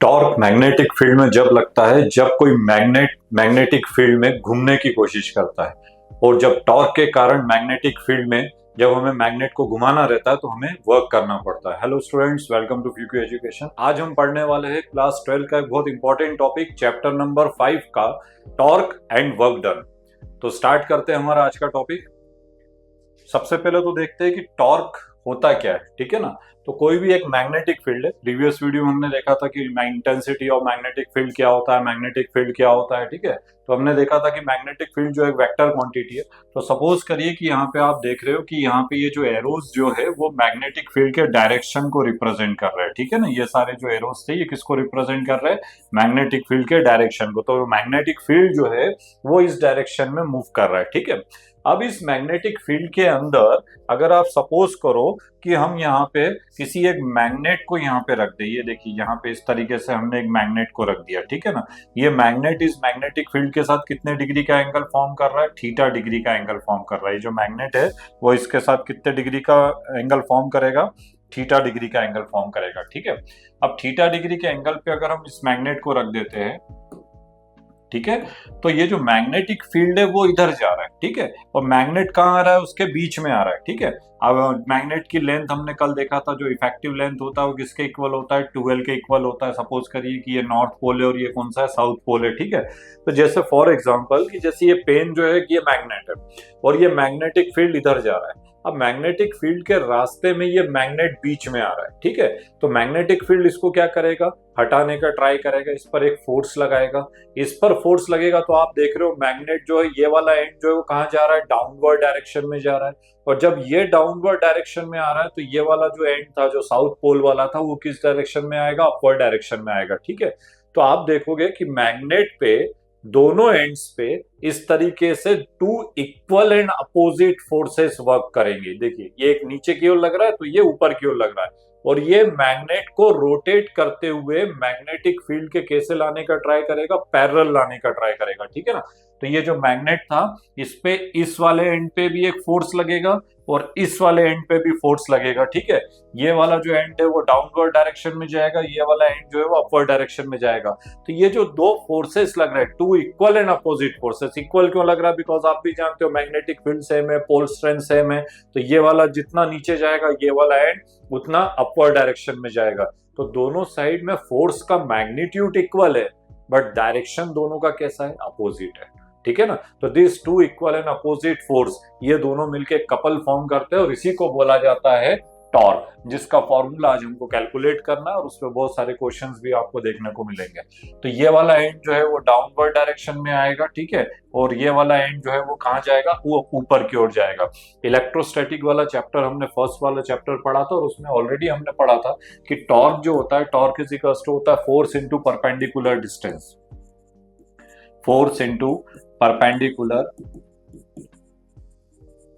Torque magnetic field में जब लगता है जब कोई मैग्नेटिक फील्ड में घूमने की कोशिश करता है, और जब टॉर्क के कारण मैग्नेटिक फील्ड में जब हमें मैग्नेट को घुमाना रहता है तो हमें वर्क करना पड़ता है। हेलो स्टूडेंट्स, वेलकम टू फ्यूक्यू एजुकेशन। आज हम पढ़ने वाले हैं क्लास 12 का एक बहुत इंपॉर्टेंट टॉपिक, चैप्टर नंबर 5 का टॉर्क एंड वर्क डन। तो स्टार्ट करते हैं हमारा आज का टॉपिक। सबसे पहले तो देखते हैं कि टॉर्क होता क्या है, ठीक है ना। तो कोई भी एक मैग्नेटिक फील्ड है, प्रीवियस वीडियो में हमने देखा था कि इंटेंसिटी ऑफ मैग्नेटिक फील्ड क्या होता है, मैग्नेटिक फील्ड क्या होता है, ठीक है। तो हमने देखा था कि मैग्नेटिक फील्ड जो एक वेक्टर क्वांटिटी है। तो सपोज करिए कि यहाँ पे आप देख रहे हो कि यहाँ पे ये जो एरोज जो है वो मैग्नेटिक फील्ड के डायरेक्शन को रिप्रेजेंट कर रहे हैं, ठीक है ना। ये सारे जो एरोज थे ये किसको रिप्रेजेंट कर रहे हैं, मैग्नेटिक फील्ड के डायरेक्शन को। तो मैग्नेटिक फील्ड जो है वो इस डायरेक्शन में मूव कर रहा है, ठीक है। अब इस मैग्नेटिक फील्ड के अंदर अगर आप सपोज करो कि हम यहाँ पे किसी एक मैग्नेट को यहाँ पे रख दें, ये देखिए यहाँ पे इस तरीके से हमने एक मैग्नेट को रख दिया, ठीक है ना। ये मैग्नेट इस मैग्नेटिक फील्ड के साथ कितने डिग्री का एंगल फॉर्म कर रहा है, थीटा डिग्री का एंगल फॉर्म कर रहा है। जो मैग्नेट है वो इसके साथ कितने डिग्री का एंगल फॉर्म करेगा, थीटा डिग्री का एंगल फॉर्म करेगा, ठीक है। अब थीटा डिग्री के एंगल पे अगर हम इस मैग्नेट को रख देते हैं, ठीक है, तो ये जो मैग्नेटिक फील्ड है वो इधर जा रहा है, ठीक है। और मैग्नेट कहाँ आ रहा है, उसके बीच में आ रहा है, ठीक है। अब मैग्नेट की लेंथ हमने कल देखा था, जो इफेक्टिव लेंथ होता है वो किसके इक्वल होता है, 12 के इक्वल होता है। सपोज करिए कि ये नॉर्थ पोल है और ये कौन सा है, साउथ पोल है, ठीक है। तो जैसे फॉर एग्जांपल कि जैसे ये पेन जो है कि ये मैग्नेट है और ये मैग्नेटिक फील्ड इधर जा रहा है। अब मैग्नेटिक फील्ड के रास्ते में ये मैग्नेट बीच में आ रहा है, ठीक है। तो मैग्नेटिक फील्ड इसको क्या करेगा, हटाने का ट्राई करेगा, इस पर एक फोर्स लगाएगा। इस पर फोर्स लगेगा तो आप देख रहे हो मैग्नेट जो है ये वाला एंड जो है वो कहाँ जा रहा है, डाउनवर्ड डायरेक्शन में जा रहा है। और जब ये डाउनवर्ड डायरेक्शन में आ रहा है तो ये वाला जो एंड था, जो साउथ पोल वाला था, वो किस डायरेक्शन में आएगा, अपवर्ड डायरेक्शन में आएगा, ठीक है। तो आप देखोगे कि मैग्नेट पे दोनों एंड्स पे इस तरीके से two equal and opposite forces work करेंगे। देखिए ये एक नीचे की ओर लग रहा है तो ये ऊपर की ओर लग रहा है, और ये मैग्नेट को रोटेट करते हुए मैग्नेटिक फील्ड के कैसे लाने का ट्राई करेगा, पैरेलल लाने का ट्राई करेगा, ठीक है ना। तो ये जो मैग्नेट था इस पे इस वाले एंड पे भी एक फोर्स लगेगा और इस वाले एंड पे भी फोर्स लगेगा, ठीक है। ये वाला जो एंड है वो डाउनवर्ड डायरेक्शन में जाएगा, ये वाला एंड जो है वो अपवर्ड डायरेक्शन में जाएगा। तो ये जो दो फोर्सेस लग रहे हैं, two equal and opposite forces. Equal क्यों लग रहा है, बिकॉज आप भी जानते हो मैग्नेटिक फील्ड सेम है, पोल स्ट्रेंथ सेम है। तो ये वाला जितना नीचे जाएगा ये वाला एंड उतना अपवर्ड डायरेक्शन में जाएगा। तो दोनों साइड में फोर्स का मैग्नीट्यूड इक्वल है बट डायरेक्शन दोनों का कैसा है, अपोजिट है, ठीक है ना। तो this two equal and opposite force, ये दोनों मिलके कपल फॉर्म करते हैं और इसी को बोला जाता है टॉर्क, जिसका फॉर्मूला आज हमको कैलकुलेट करना है और उस पर बहुत सारे क्वेश्चंस भी आपको देखने को मिलेंगे। तो ये वाला एंड जो है वो डाउनवर्ड डायरेक्शन में आएगा, ठीक है, और ये वाला एंड जो है वो कहाँ जाएगा, वो ऊपर की ओर जाएगा। इलेक्ट्रोस्टैटिक वाला चैप्टर हमने फर्स्ट वाला चैप्टर पढ़ा था और उसमें ऑलरेडी हमने पढ़ा था कि टॉर्क जो होता है, टॉर्क इज इक्वल्स टू होता है force into perpendicular distance, force into perpendicular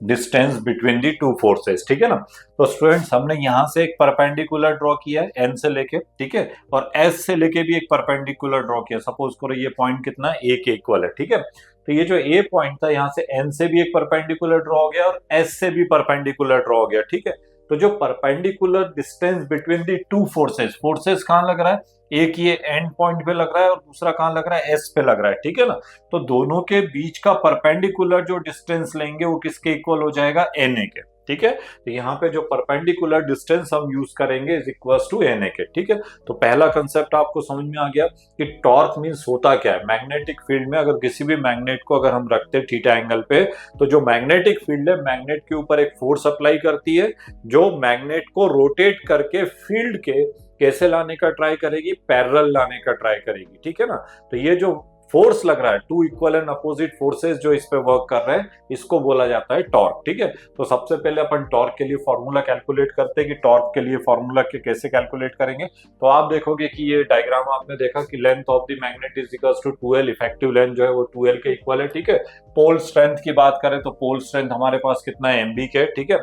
distance between the two forces, ठीक है ना। तो स्टूडेंट्स हमने यहां से एक परपेंडिकुलर ड्रॉ किया है एन से लेके, ठीक है, और एस से लेके भी एक परपेंडिकुलर ड्रॉ किया। सपोज करो ये पॉइंट कितना है, ए के इक्वल है, ठीक है। तो ये जो ए पॉइंट था यहाँ से एन से भी एक परपेंडिकुलर ड्रॉ हो गया और एस से भी परपेंडिकुलर ड्रॉ हो गया, ठीक है। तो जो perpendicular distance between the two forces, forces कहाँ लग रहा है, एक ये एंड पॉइंट पे लग रहा है और दूसरा कहाँ लग रहा है, एस पे लग रहा है, ठीक है ना। तो दोनों के बीच का परपेंडिकुलर जो डिस्टेंस लेंगे वो किसके इक्वल हो जाएगा, एन ए के, ठीक है। तो यहाँ पे जो परपेंडिकुलर डिस्टेंस हम यूज करेंगे is equals to N A के, ठीक है। तो पहला कंसेप्ट आपको समझ में आ गया कि टॉर्क मींस होता क्या है। मैग्नेटिक फील्ड में अगर किसी भी मैग्नेट को अगर हम रखते हैं थीटा एंगल पे, तो जो मैग्नेटिक फील्ड है मैग्नेट के ऊपर एक फोर्स अप्लाई करती है जो मैग्नेट को रोटेट करके फील्ड के कैसे लाने का ट्राई करेगी, पैरेलल लाने का ट्राई करेगी, ठीक है ना। तो ये जो फोर्स लग रहा है, two equal and opposite forces जो इस पे वर्क कर रहे हैं, इसको बोला जाता है टॉर्क, ठीक है। तो सबसे पहले अपन टॉर्क के लिए फॉर्मूला कैलकुलेट करते हैं कि टॉर्क के लिए फॉर्मूला के कैसे कैलकुलेट करेंगे। तो आप देखोगे कि ये डायग्राम आपने देखा कि length of the magnet is equals to 2L, effective length जो है वो 2L के इक्वल है, ठीक है। पोल स्ट्रेंथ की बात करें तो पोल स्ट्रेंथ हमारे पास कितना है, MB के, ठीक है।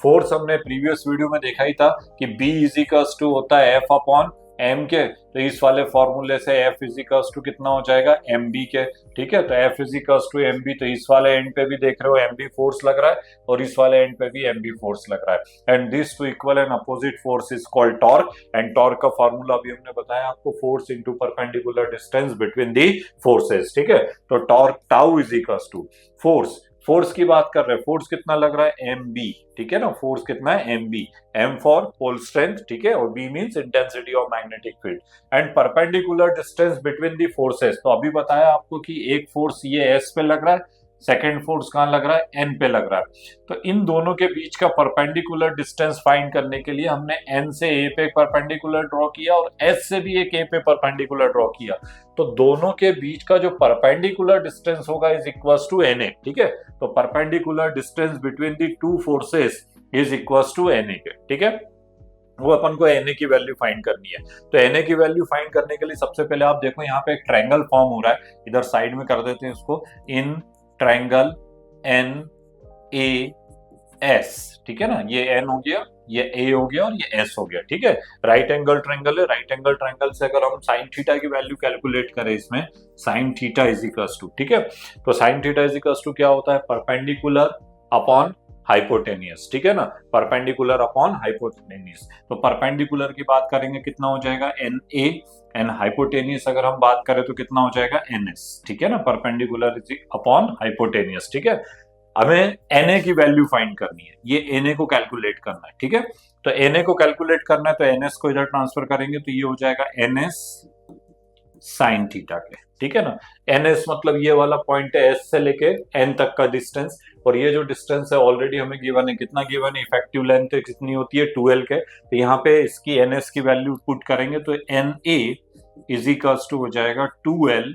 फोर्स हमने प्रीवियस वीडियो में देखा ही था कि B इज इक्वल्स टू होता है F अपॉन एम के, तो इस वाले फॉर्मूले से एफ इजिकल्स टू कितना हो जाएगा, एम बी के। ठीक है, तो F is equals to M B, तो इस वाले एंड पे भी देख रहे हो एम बी फोर्स लग रहा है और इस वाले एंड पे भी एम बी फोर्स लग रहा है, and this two equal and opposite force is called torque, and torque का फॉर्मूला अभी हमने बताया आपको, force into perpendicular distance between the forces. ठीक है, तो torque tau is equals to force, force की बात कर रहे हैं, फोर्स कितना लग रहा है, एम बी। ठीक है ना, फोर्स कितना है, M B, M for pole strength, ठीक है, और B means intensity of magnetic field, and perpendicular distance between the forces. तो अभी बताया आपको कि एक फोर्स ये एस पे लग रहा है, सेकेंड फोर्स कहां लग रहा है, एन पे लग रहा है। तो इन दोनों के बीच का परपेंडिकुलर डिस्टेंस फाइंड करने के लिए हमने एन से ए पे परपेंडिकुलर ड्रॉ किया और एस से भी एक ए पे परपेंडिकुलर ड्रॉ किया, तो दोनों के बीच का जो परपेंडिकुलर डिस्टेंस होगा is equals to N A. ठीक है, तो perpendicular distance between the two forces is equals to N A के। ठीक है, वो अपन को एन ए की वैल्यू फाइंड करनी है। तो एन ए की वैल्यू फाइंड करने के लिए सबसे पहले आप देखो यहाँ पे एक ट्रायंगल फॉर्म हो रहा है, इधर साइड में कर देते हैं इसको, in triangle N A S. ठीक है ना, ये एन हो गया, ये ए हो गया और ये एस हो गया। ठीक है, राइट एंगल ट्रायंगल है, राइट एंगल ट्रायंगल से अगर हम साइन थीटा की वैल्यू कैलकुलेट करें इसमें, sine theta is equals to, ठीक है, तो sine theta is equals to क्या होता है, परपेंडिकुलर अपॉन हाइपोटेनियस। ठीक है ना, परपेंडिकुलर अपॉन हाइपोटेनियस, तो परपेंडिकुलर की बात करेंगे कितना हो जाएगा, एन ए, एन हाइपोटेनियस अगर हम बात करें तो कितना हो जाएगा, एन एस। ठीक है ना, परपेंडिकुलर अपॉन हाइपोटेनियस। ठीक है, हमें Na की वैल्यू फाइंड करनी है, ये Na को कैलकुलेट करना है। ठीक है, तो Na को कैलकुलेट करना है तो Ns को इधर ट्रांसफर करेंगे तो ये हो जाएगा Ns साइन थीटा के। ठीक है ना, Ns मतलब ये वाला पॉइंट है S से लेके N तक का डिस्टेंस, और ये जो डिस्टेंस है ऑलरेडी हमें गिवन है, कितना गिवन है, इफेक्टिव लेंथ कितनी होती है 12 के, तो यहाँ पे इसकी Ns की वैल्यू पुट करेंगे तो Na इज इक्वल्स टू हो जाएगा 2L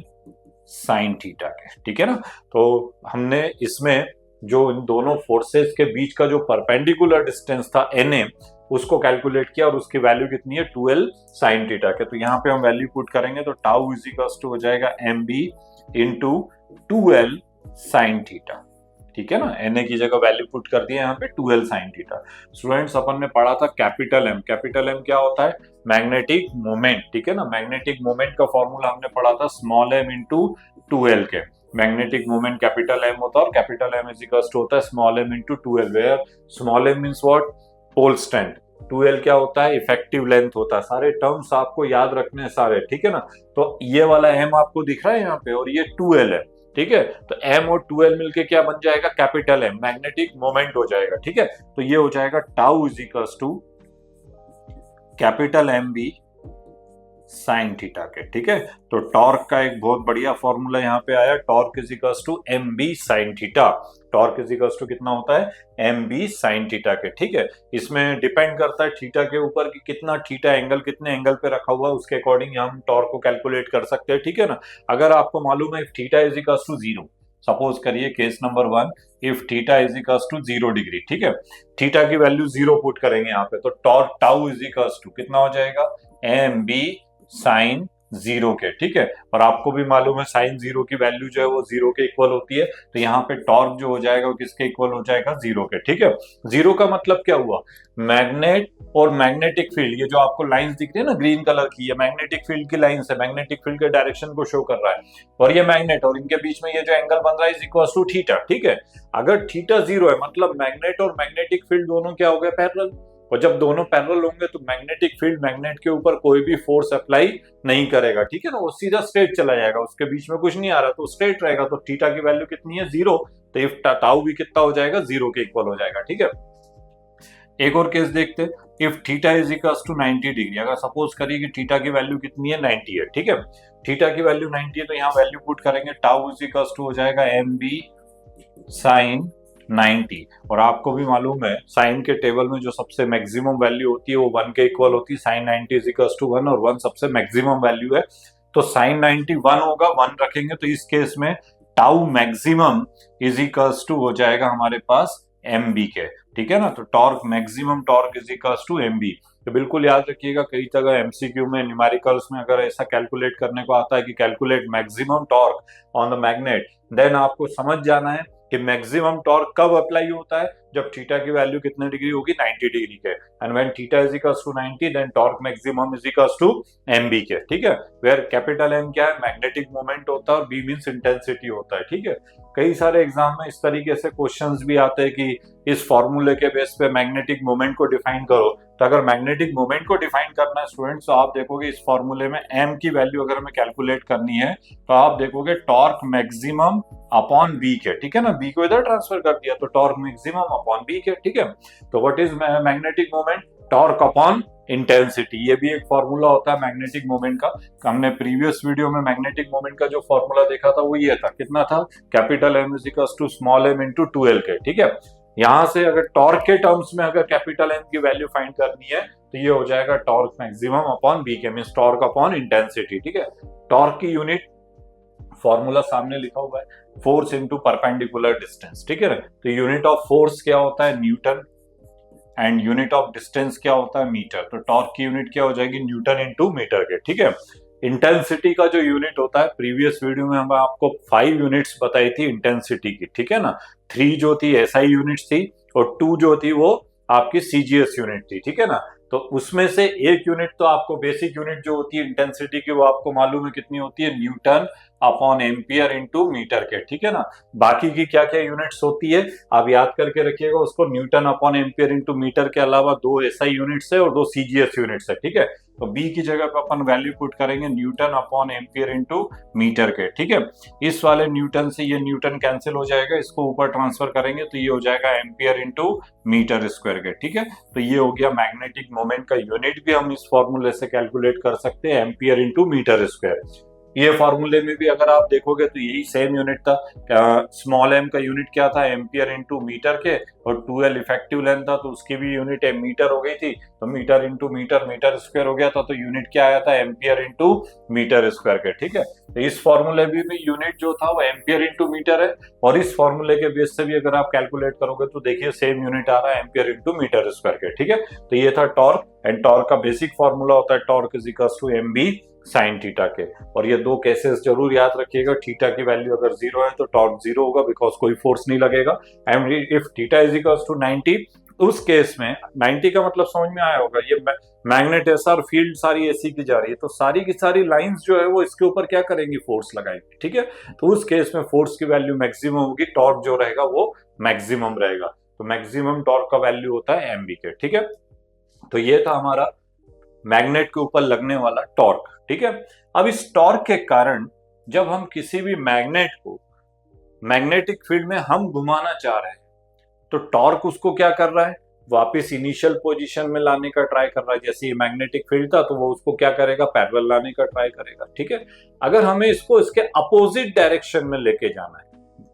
साइन थीटा के। ठीक है ना, तो हमने इसमें जो इन दोनों फोर्सेस के बीच का जो परपेंडिकुलर डिस्टेंस था Na, उसको कैलकुलेट किया और उसकी वैल्यू कितनी है, 2L साइन थीटा के। तो यहाँ पे हम वैल्यू पुट करेंगे तो टाउ इज इक्वल्स टू हो जाएगा mb into 2L sine theta. ठीक है ना, Na की जगह वैल्यू पुट कर दिया यहाँ पे 2L साइन थीटा। स्टूडेंट्स अपन ने पढ़ा था कैपिटल M, कैपिटल M क्या होता है, मैग्नेटिक मोमेंट। ठीक है ना, मैग्नेटिक मोमेंट का फॉर्मूला हमने पढ़ा था स्मॉल m इंटू 2L के, मैग्नेटिक मोमेंट कैपिटल M होता है और capital M is equals to होता है small m into 2L, where small m means what, pole strength, 2L क्या होता है, इफेक्टिव लेंथ होता है। सारे टर्म्स आपको याद रखने हैं सारे। ठीक है ना, तो ये वाला m आपको दिख रहा है यहाँ पे और ये 2L है। ठीक है, तो m और 2L मिलके क्या बन जाएगा, कैपिटल M, मैग्नेटिक मोमेंट हो जाएगा। ठीक है, तो ये हो जाएगा tau is equals to capital MB sine theta के। ठीक है, तो टॉर्क का एक बहुत बढ़िया फॉर्मूला यहाँ पे आया, torque is equals to MB sine theta. Torque is equals to कितना होता है, MB साइन थीटा के। ठीक है, इसमें डिपेंड करता है थीटा के ऊपर कि कितना थीटा एंगल कितने एंगल पे रखा हुआ है, उसके अकॉर्डिंग हम टॉर्क को कैलकुलेट कर सकते हैं। ठीक है ना, अगर आपको मालूम है theta is equals to 0, suppose करिए case number 1, if theta is equals to 0 degree. ठीक है, थीटा की वैल्यू 0 पुट करेंगे यहाँ पे, तो torque tau is equals to कितना हो जाएगा, MB साइन 0 के। ठीक है, और आपको भी मालूम है साइन 0 की वैल्यू जो है वो 0 के इक्वल होती है, तो यहाँ पे टॉर्क जो हो जाएगा वो किसके इक्वल हो जाएगा, 0 के। ठीक है, 0 का मतलब क्या हुआ, मैग्नेट और मैग्नेटिक फील्ड, ये जो आपको लाइंस दिख रही है ना ग्रीन कलर की, ये मैग्नेटिक फील्ड की लाइंस है, मैग्नेटिक फील्ड के डायरेक्शन को शो कर रहा है, और ये मैग्नेट और इनके बीच में ये जो एंगल बन रहा है इज इक्वल टू थीटा। ठीक है, अगर थीटा 0 है मतलब मैग्नेट और मैग्नेटिक फील्ड दोनों क्या हो गए, पैरेलल, और जब दोनों पैरेलल होंगे तो मैग्नेटिक फील्ड मैग्नेट के ऊपर कोई भी फोर्स अप्लाई नहीं करेगा। ठीक है ना, वो सीधा स्ट्रेट चला जाएगा, उसके बीच में कुछ नहीं आ रहा, तो स्ट्रेट रहेगा। तो थीटा की वैल्यू कितनी है, 0, तो इफ टाउ भी कितना हो जाएगा, 0 के इक्वल हो जाएगा। ठीक है, एक और केस देखते, if theta is equals to 90 degree, अगर सपोज करिए कि थीटा की वैल्यू कितनी है, 90 है। ठीक है, थीटा की वैल्यू 90 है, तो यहाँ वैल्यू पुट करेंगे, टाउ इज इक्वल्स टू हो जाएगा MB साइन 90, और आपको भी मालूम है साइन के टेबल में जो सबसे मैक्सिमम वैल्यू होती है वो 1 के इक्वल होती है, साइन 90 इज इक्वल्स टू 1, और 1 सबसे मैक्सिमम वैल्यू है, तो साइन 90 1 होगा, 1 रखेंगे, तो इस केस में tau maximum is equals to हो जाएगा हमारे पास MB के। ठीक है ना, तो torque maximum torque is equals to MB। तो बिल्कुल याद रखिएगा, कई जगह MCQ में न्यूमेरिकल्स में अगर ऐसा कैलकुलेट करने को आता है कि calculate maximum torque on the magnet, then आपको समझ जाना है कि मैक्सिमम टॉर्क कब अप्लाई होता है, जब थीटा की वैल्यू कितने डिग्री होगी, 90 डिग्री के, and when theta is equals to 90 then torque maximum is equals to mb के, ठीक है। वेयर कैपिटल M क्या है, मैग्नेटिक मोमेंट होता है और b मींस इंटेंसिटी होता है, ठीक है। कई सारे एग्जाम में इस तरीके से क्वेश्चंस भी आते हैं कि इस फॉर्मूले के बेस पे मैग्नेटिक मोमेंट को डिफाइन करो। तो अगर मैग्नेटिक मोमेंट को डिफाइन करना है स्टूडेंट्स, तो आप देखोगे इस फॉर्मूले में m की वैल्यू अगर हमें कैलकुलेट करनी है तो आप देखोगे टॉर्क मैक्सिमम अपॉन b के, ठीक है ना, b को इधर ट्रांसफर कर दिया तो टॉर्क मैक्सिमम अपॉन b के, ठीक है। तो what is magnetic moment, torque upon intensity, ये भी एक फॉर्मूला होता है मैग्नेटिक मोमेंट का। हमने प्रीवियस वीडियो में मैग्नेटिक मोमेंट का जो फॉर्मूला देखा था वो ये था, कितना था, capital M is equals to small m into 2l के, ठीक है। यहां से अगर टॉर्क के टर्म्स में अगर कैपिटल M की वैल्यू फाइंड करनी है तो ये हो जाएगा टॉर्क मैक्सिमम अपॉन b के, मींस टॉर्क अपॉन इंटेंसिटी, ठीक है। टॉर्क की यूनिट फॉर्मूला सामने लिखा हुआ है, फोर्स इनटू परपेंडिकुलर डिस्टेंस, ठीक है। तो यूनिट ऑफ फोर्स क्या होता है, Newton, and unit of distance क्या होता है, मीटर। तो टॉर्क की यूनिट क्या हो जाएगी, न्यूटन इनटू मीटर के, ठीक है। इंटेंसिटी का जो यूनिट होता है, प्रीवियस वीडियो में हम आपको 5 यूनिट्स बताई थी इंटेंसिटी की, ठीक है ना। 3 जो थी SI यूनिट्स थी और 2 जो थी वो आपकी CGS यूनिट थी, ठीक है ना। तो उसमें से एक यूनिट तो आपको बेसिक यूनिट जो होती है इंटेंसिटी की वो आपको मालूम है कितनी होती है, newton upon ampere into metre के, ठीक है ना। बाकी की क्या क्या यूनिट्स होती है आप याद करके रखिएगा उसको, newton upon ampere into metre के अलावा 2 SI यूनिट्स है और 2 CGS यूनिट्स है, ठीक है। तो B की जगह पे अपन वैल्यू पुट करेंगे newton upon ampere into metre के, ठीक है। इस वाले न्यूटन से ये न्यूटन कैंसिल हो जाएगा, इसको ऊपर ट्रांसफर करेंगे तो ये हो जाएगा एम्पियर इनटू मीटर स्क्वायर के, ठीक है। तो ये हो गया मैग्नेटिक मोमेंट का यूनिट भी हम इस फॉर्मूले से कैलकुलेट कर सकते हैं, एम्पियर इनटू मीटर स्क्वायर। ये फॉर्मूले में भी अगर आप देखोगे तो यही सेम यूनिट था, स्मॉल m का यूनिट क्या था, एम्पियर इनटू मीटर के, और 2l इफेक्टिव लेंथ था तो उसकी भी यूनिट मीटर हो गई थी, तो metre into metre, metre square हो गया था, तो यूनिट क्या आया था, एम्पियर इनटू मीटर स्क्वायर के, ठीक है। तो इस फॉर्मूले में भी यूनिट जो था वो एम्पियर इनटू मीटर है, और इस फॉर्मूले के बेस से भी अगर आप कैलकुलेट करोगे तो देखिए सेम यूनिट आ रहा है, एम्पियर इनटू मीटर स्क्वायर के, ठीक है। तो ये था टॉर्क, एंड टॉर्क का बेसिक फॉर्मूला होता है torque is equals to mb sine theta के। और ये 2 केसेस जरूर याद रखिएगा, थीटा की वैल्यू अगर 0 है तो टॉर्क 0 होगा बिकॉज कोई फोर्स नहीं लगेगा, and if theta is equals to 90 उस केस में 90 का मतलब समझ में आया होगा, ये मैग्नेट है सर, फील्ड सारी ऐसी की जा रही है तो सारी की सारी लाइंस जो है वो इसके ऊपर क्या करेंगी, फोर्स लगाएंगी, ठीक है। तो उस केस में फोर्स की वैल्यू मैक्सिमम होगी, टॉर्क जो रहेगा वो मैक्सिमम रहेगा, तो मैक्सिमम टॉर्क का वैल्यू होता है mb के, ठीक है। तो ये था हमारा मैग्नेट के ऊपर लगने वाला टॉर्क, ठीक है। अब इस टॉर्क के कारण जब हम किसी भी मैग्नेट को मैग्नेटिक फील्ड में हम घुमाना चाह रहे हैं तो टॉर्क उसको क्या कर रहा है, वापस इनिशियल पोजीशन में लाने का ट्राई कर रहा है। जैसे ये मैग्नेटिक फील्ड था तो वो उसको क्या करेगा, पैरेलल लाने का ट्राई करेगा, ठीक है। अगर हमें इसको इसके अपोजिट डायरेक्शन में लेके जाना है,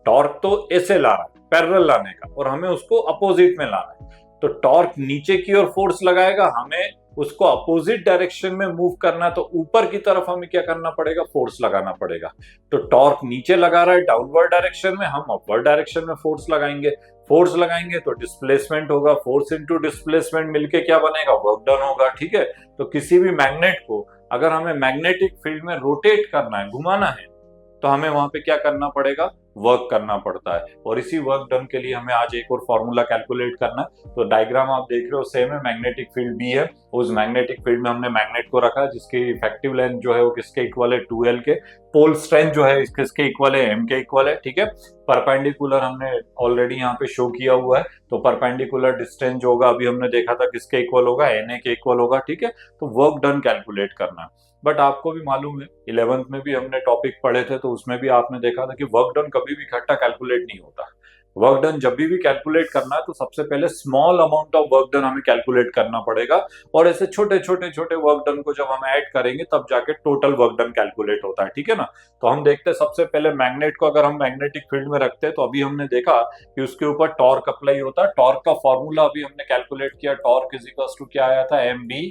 टॉर्क तो ऐसे ला रहा है पैरेलल लाने का और हमें उसको अपोजिट में लाना है, तो टॉर्क नीचे की ओर फोर्स लगाएगा, हमें उसको अपोजिट डायरेक्शन में मूव करना, तो ऊपर की तरफ हमें क्या करना पड़ेगा, फोर्स लगाना पड़ेगा। तो टॉर्क नीचे लगा रहा है डाउनवर्ड डायरेक्शन में, हम अपवर्ड डायरेक्शन में फोर्स लगाएंगे, फोर्स लगाएंगे तो डिस्प्लेसमेंट होगा, फोर्स इनटू डिस्प्लेसमेंट मिलके क्या बनेगा, वर्क डन होगा, ठीक है। तो किसी भी मैग्नेट को अगर हमें मैग्नेटिक फील्ड में रोटेट करना है, घुमाना है, तो हमें वहां पे क्या करना पड़ेगा, वर्क करना पड़ता है। और इसी वर्क डन के लिए हमें आज एक और फॉर्मूला कैलकुलेट करना है। तो डायग्राम आप देख रहे हो सेम है, मैग्नेटिक फील्ड भी है, उस मैग्नेटिक फील्ड में हमने मैग्नेट को रखा है जिसकी इफेक्टिव लेंथ जो है वो किसके इक्वल है, 2l के, पोल स्ट्रेंथ जो है किसके इक्वल है, m के इक्वल है, ठीक है। परपेंडिकुलर हमने ऑलरेडी यहाँ पे शो किया हुआ है, तो परपेंडिकुलर डिस्टेंस जो होगा अभी हमने देखा था किसके इक्वल होगा, na के इक्वल होगा, ठीक है। तो वर्क डन कैलकुलेट करना है। बट आपको भी मालूम है 11th में भी हमने टॉपिक पढ़े थे तो उसमें भी आपने देखा था कि वर्क डन कभी भी इकट्ठा कैलकुलेट नहीं होता। वर्क डन जब भी कैलकुलेट करना है तो सबसे पहले small amount of work done हमें कैलकुलेट करना पड़ेगा, और ऐसे छोटे छोटे छोटे वर्क डन को जब हम ऐड करेंगे तब जाके टोटल वर्क डन कैलकुलेट होता है, ठीक है ना। तो हम देखते हैं सबसे पहले मैग्नेट को अगर हम मैग्नेटिक फील्ड में रखते हैं तो अभी हमने देखा कि उसके ऊपर टॉर्क अप्लाई होता है। टॉर्क का फॉर्मूला अभी हमने कैलकुलेट किया, टॉर्क इज इक्वल टू क्या आया था, mb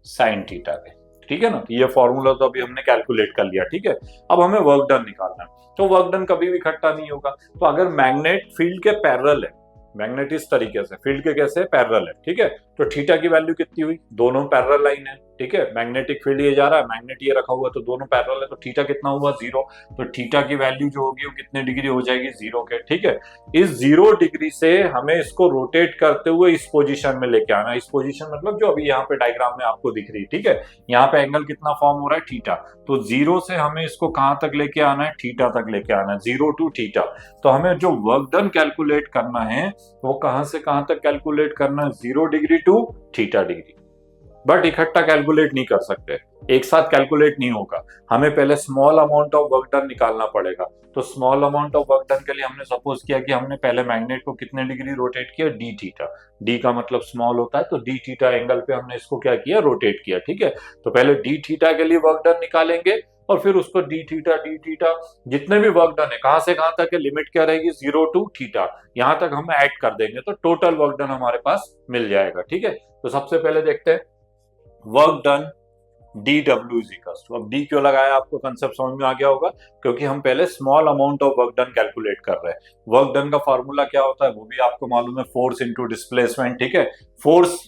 साइन थीटा के, ठीक है ना। तो ये फॉर्मूला तो अभी हमने कैलकुलेट कर लिया, ठीक है। अब हमें वर्क डन निकालना है, तो वर्क डन कभी भी इकट्ठा नहीं होगा। तो अगर मैग्नेट फील्ड के पैरेलल है, मैग्नेट इस तरीके से फील्ड के कैसे पैरेलल है, ठीक है, तो थीटा की वैल्यू कितनी हुई, दोनों पैरेलल लाइन है, ठीक है, मैग्नेटिक फील्ड ये जा रहा है, मैग्नेट ये रखा हुआ, तो दोनों पैरेलल है, तो थीटा कितना हुआ 0, तो थीटा की वैल्यू जो होगी वो कितने डिग्री हो जाएगी 0 के, ठीक है। इस 0 डिग्री से हमें इसको रोटेट करते हुए इस पोजीशन में लेके आना, इस पोजीशन मतलब जो अभी यहाँ पे डायग्राम में आपको दिख रही है, ठीक है। यहाँ पे एंगल कितना फॉर्म हो रहा है थीटा, तो 0 से हमें इसको कहां तक लेके आना है, थीटा तक लेके आना है, 0 टू थीटा। तो हमें जो वर्क डन कैलकुलेट करना है वो कहां से कहां तक कैलकुलेट करना है, 0 degree to theta degree. But इकट्ठा कैलकुलेट नहीं कर सकते, एक साथ कैलकुलेट नहीं होगा, हमें पहले small amount of work done निकालना पड़ेगा। तो small amount of work done के लिए हमने सपोज किया कि हमने पहले मैग्नेट को कितने डिग्री रोटेट किया, डी थीटा, डी का मतलब स्मॉल होता है, तो डी थीटा एंगल पे हमने इसको क्या किया, रोटेट किया, ठीक है। तो पहले डी थीटा के लिए वर्क डन निकालेंगे और फिर उसको डी थीटा जितने भी वर्क डन है कहां से कहां तक है, लिमिट क्या रहेगी 0 टू थीटा, यहां तक हम ऐड कर देंगे तो टोटल वर्क डन हमारे पास मिल जाएगा, ठीक है। तो सबसे पहले देखते हैं work done D W is equals to, अब डी क्यों लगाया आपको कंसेप्ट समझ में आ गया होगा, क्योंकि हम पहले small amount of work done calculate कर रहे हैं। वर्क डन का फॉर्मूला क्या होता है वो भी आपको मालूम है, फोर्स इनटू डिस्प्लेसमेंट, ठीक है। फोर्स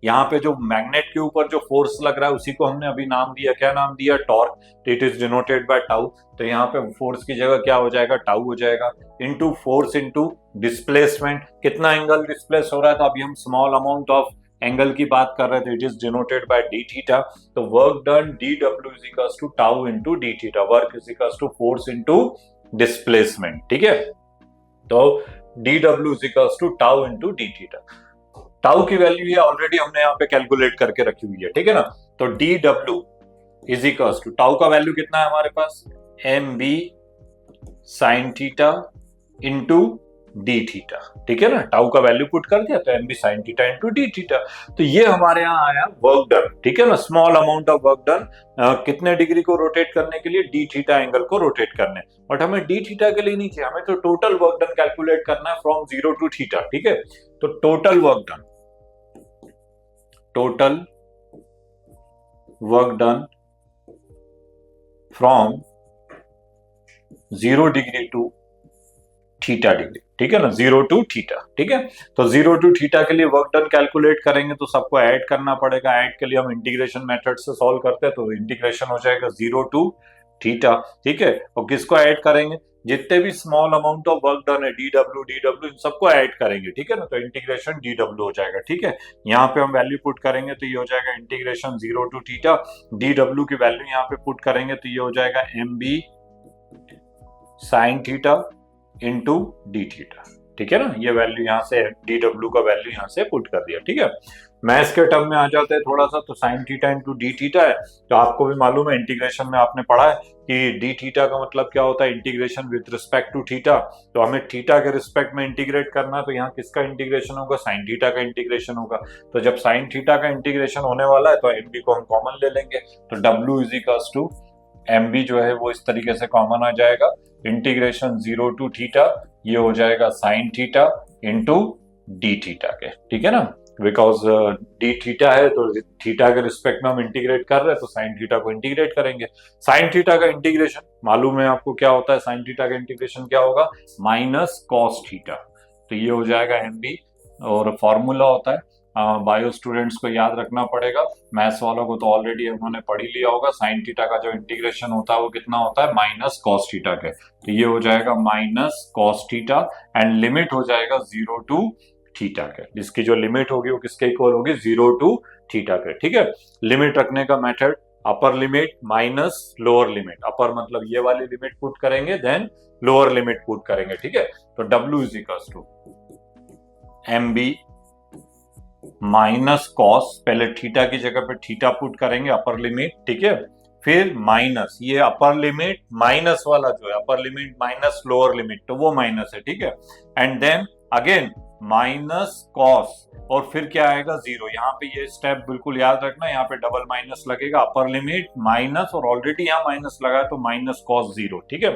यहाँ पे जो मैग्नेट के ऊपर जो फोर्स लग रहा है उसी को हमने अभी नाम दिया, क्या नाम दिया, torque, it is denoted bye tau. तो यहाँ पे फोर्स की जगह क्या हो जाएगा, टाउ हो जाएगा, इनटू फोर्स इनटू डिस्प्लेसमेंट, कितना एंगल डिस्प्लेस हो रहा है, तो अभी हम स्मॉल अमाउंट ऑफ एंगल की बात कर रहे थे, it is denoted by D theta. तो work done D W is equals to tau into D theta, work is equals to force into displacement, ठीक है। तो D W is equals to tau into D theta, tau की value ये already हमने यहाँ पे calculate करके रखी हुई है, ठीक है ना। तो D W is equals to tau का वैल्यू कितना है हमारे पास, M B sine theta into D theta, ठीक है ना, टाउ का वैल्यू पुट कर दिया तो M B sine theta into D theta. तो ये हमारे यहाँ आया वर्क डन, ठीक है ना, small amount of work done कितने डिग्री को रोटेट करने के लिए, डी थीटा एंगल को रोटेट करने, बट हमें डी थीटा के लिए नहीं चाहिए, हमें तो टोटल वर्क डन कैलकुलेट करना है फ्रॉम 0 टू थीटा, ठीक है। तो total work done from 0 degree to theta degree, ठीक है ना, 0 टू थीटा, ठीक है। तो 0 टू थीटा के लिए वर्क डन कैलकुलेट करेंगे तो सबको ऐड करना पड़ेगा, ऐड के लिए हम इंटीग्रेशन मेथड से सॉल्व करते हैं, तो इंटीग्रेशन हो जाएगा 0 टू थीटा, ठीक है। और किसको ऐड करेंगे, जितने भी small amount of work done है डी डब्ल्यू इन सबको ऐड करेंगे, ठीक है ना, तो इंटीग्रेशन डी डब्ल्यू हो जाएगा, ठीक है। यहाँ पे हम वैल्यू पुट करेंगे तो ये हो जाएगा integration 0 to theta, D W की वैल्यू यहाँ पे पुट करेंगे तो ये हो जाएगा M B sine theta into D theta, ठीक है ना। ये वैल्यू यहाँ से डी डब्ल्यू का वैल्यू यहाँ से पुट कर दिया, ठीक है। मैथ्स के टर्म में आ जाते हैं थोड़ा सा, तो sine theta into D theta है, तो आपको भी मालूम है इंटीग्रेशन में आपने पढ़ा है कि डी थीटा का मतलब क्या होता है, integration with respect to theta. तो हमें थीटा के रिस्पेक्ट में इंटीग्रेट करना है, तो यहाँ किसका इंटीग्रेशन होगा, साइन थीटा का इंटीग्रेशन होगा। तो जब साइन थीटा का इंटीग्रेशन होने वाला है तो एम बी को हम कॉमन ले लेंगे, तो W is equals to M B जो है वो इस तरीके से कॉमन आ जाएगा, इंटीग्रेशन 0 टू थीटा, ये हो जाएगा sign theta into D theta के, ठीक है ना, बिकॉज डी थीटा है तो थीटा के रिस्पेक्ट में हम इंटीग्रेट कर रहे हैं, तो साइन थीटा को इंटीग्रेट करेंगे। साइन थीटा का इंटीग्रेशन मालूम है आपको क्या होता है, साइन थीटा का इंटीग्रेशन क्या होगा, माइनस कॉस थीटा, तो ये हो जाएगा एम बी, और फॉर्मूला होता है बायो स्टूडेंट्स को याद रखना पड़ेगा, मैथ्स वालों को तो ऑलरेडी उन्होंने पढ़ ही लिया होगा, साइन थीटा का जो इंटीग्रेशन होता है वो कितना होता है, माइनस कॉस थीटा के, तो ये हो जाएगा minus cos theta, and limit हो जाएगा 0 टू थीटा के, जिसकी जो लिमिट होगी वो किसके इक्वल होगी, 0 टू थीटा के, ठीक है। लिमिट रखने का method upper limit minus lower limit, upper मतलब ये वाली लिमिट पुट करेंगे, देन लोअर लिमिट पुट करेंगे, ठीक है। तो W is equal to M B minus cos, पहले थीटा की जगह पे थीटा पुट करेंगे, अपर लिमिट, ठीक है, फिर माइनस, ये अपर लिमिट माइनस वाला जो है, upper limit minus lower limit, तो वो माइनस है, ठीक है, and then again minus cos, और फिर क्या आएगा 0, यहाँ पे ये स्टेप बिल्कुल याद रखना, यहाँ पे डबल माइनस लगेगा, अपर लिमिट माइनस, और ऑलरेडी यहाँ माइनस लगा है तो माइनस कॉस 0, ठीक है।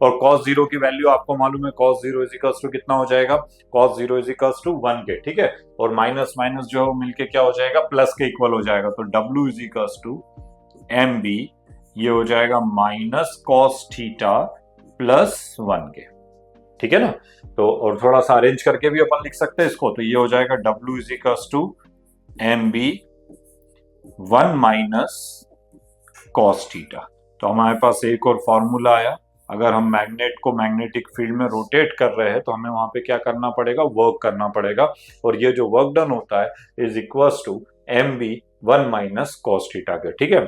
और कॉस 0 की वैल्यू आपको मालूम है, कॉस 0 इज इक्वल्स टू कितना हो जाएगा, कॉस 0 इज इक्वल्स टू 1 के, ठीक है, और माइनस माइनस जो है मिलके क्या हो जाएगा, प्लस के इक्वल हो जाएगा, तो W is equals to M B, ये हो जाएगा माइनस कॉस थीटा प्लस 1 के, ठीक है ना। तो और थोड़ा सा अरेंज करके भी अपन लिख सकते हैं इसको, तो ये हो जाएगा W is equals to M B 1 minus cos theta. तो हमारे पास एक और फॉर्मूला आया, अगर हम मैग्नेट को मैग्नेटिक फील्ड में रोटेट कर रहे हैं तो हमें वहां पे क्या करना पड़ेगा, वर्क करना पड़ेगा, और ये जो वर्क डन होता है is equals to M B 1 minus cos theta के। ठीक है,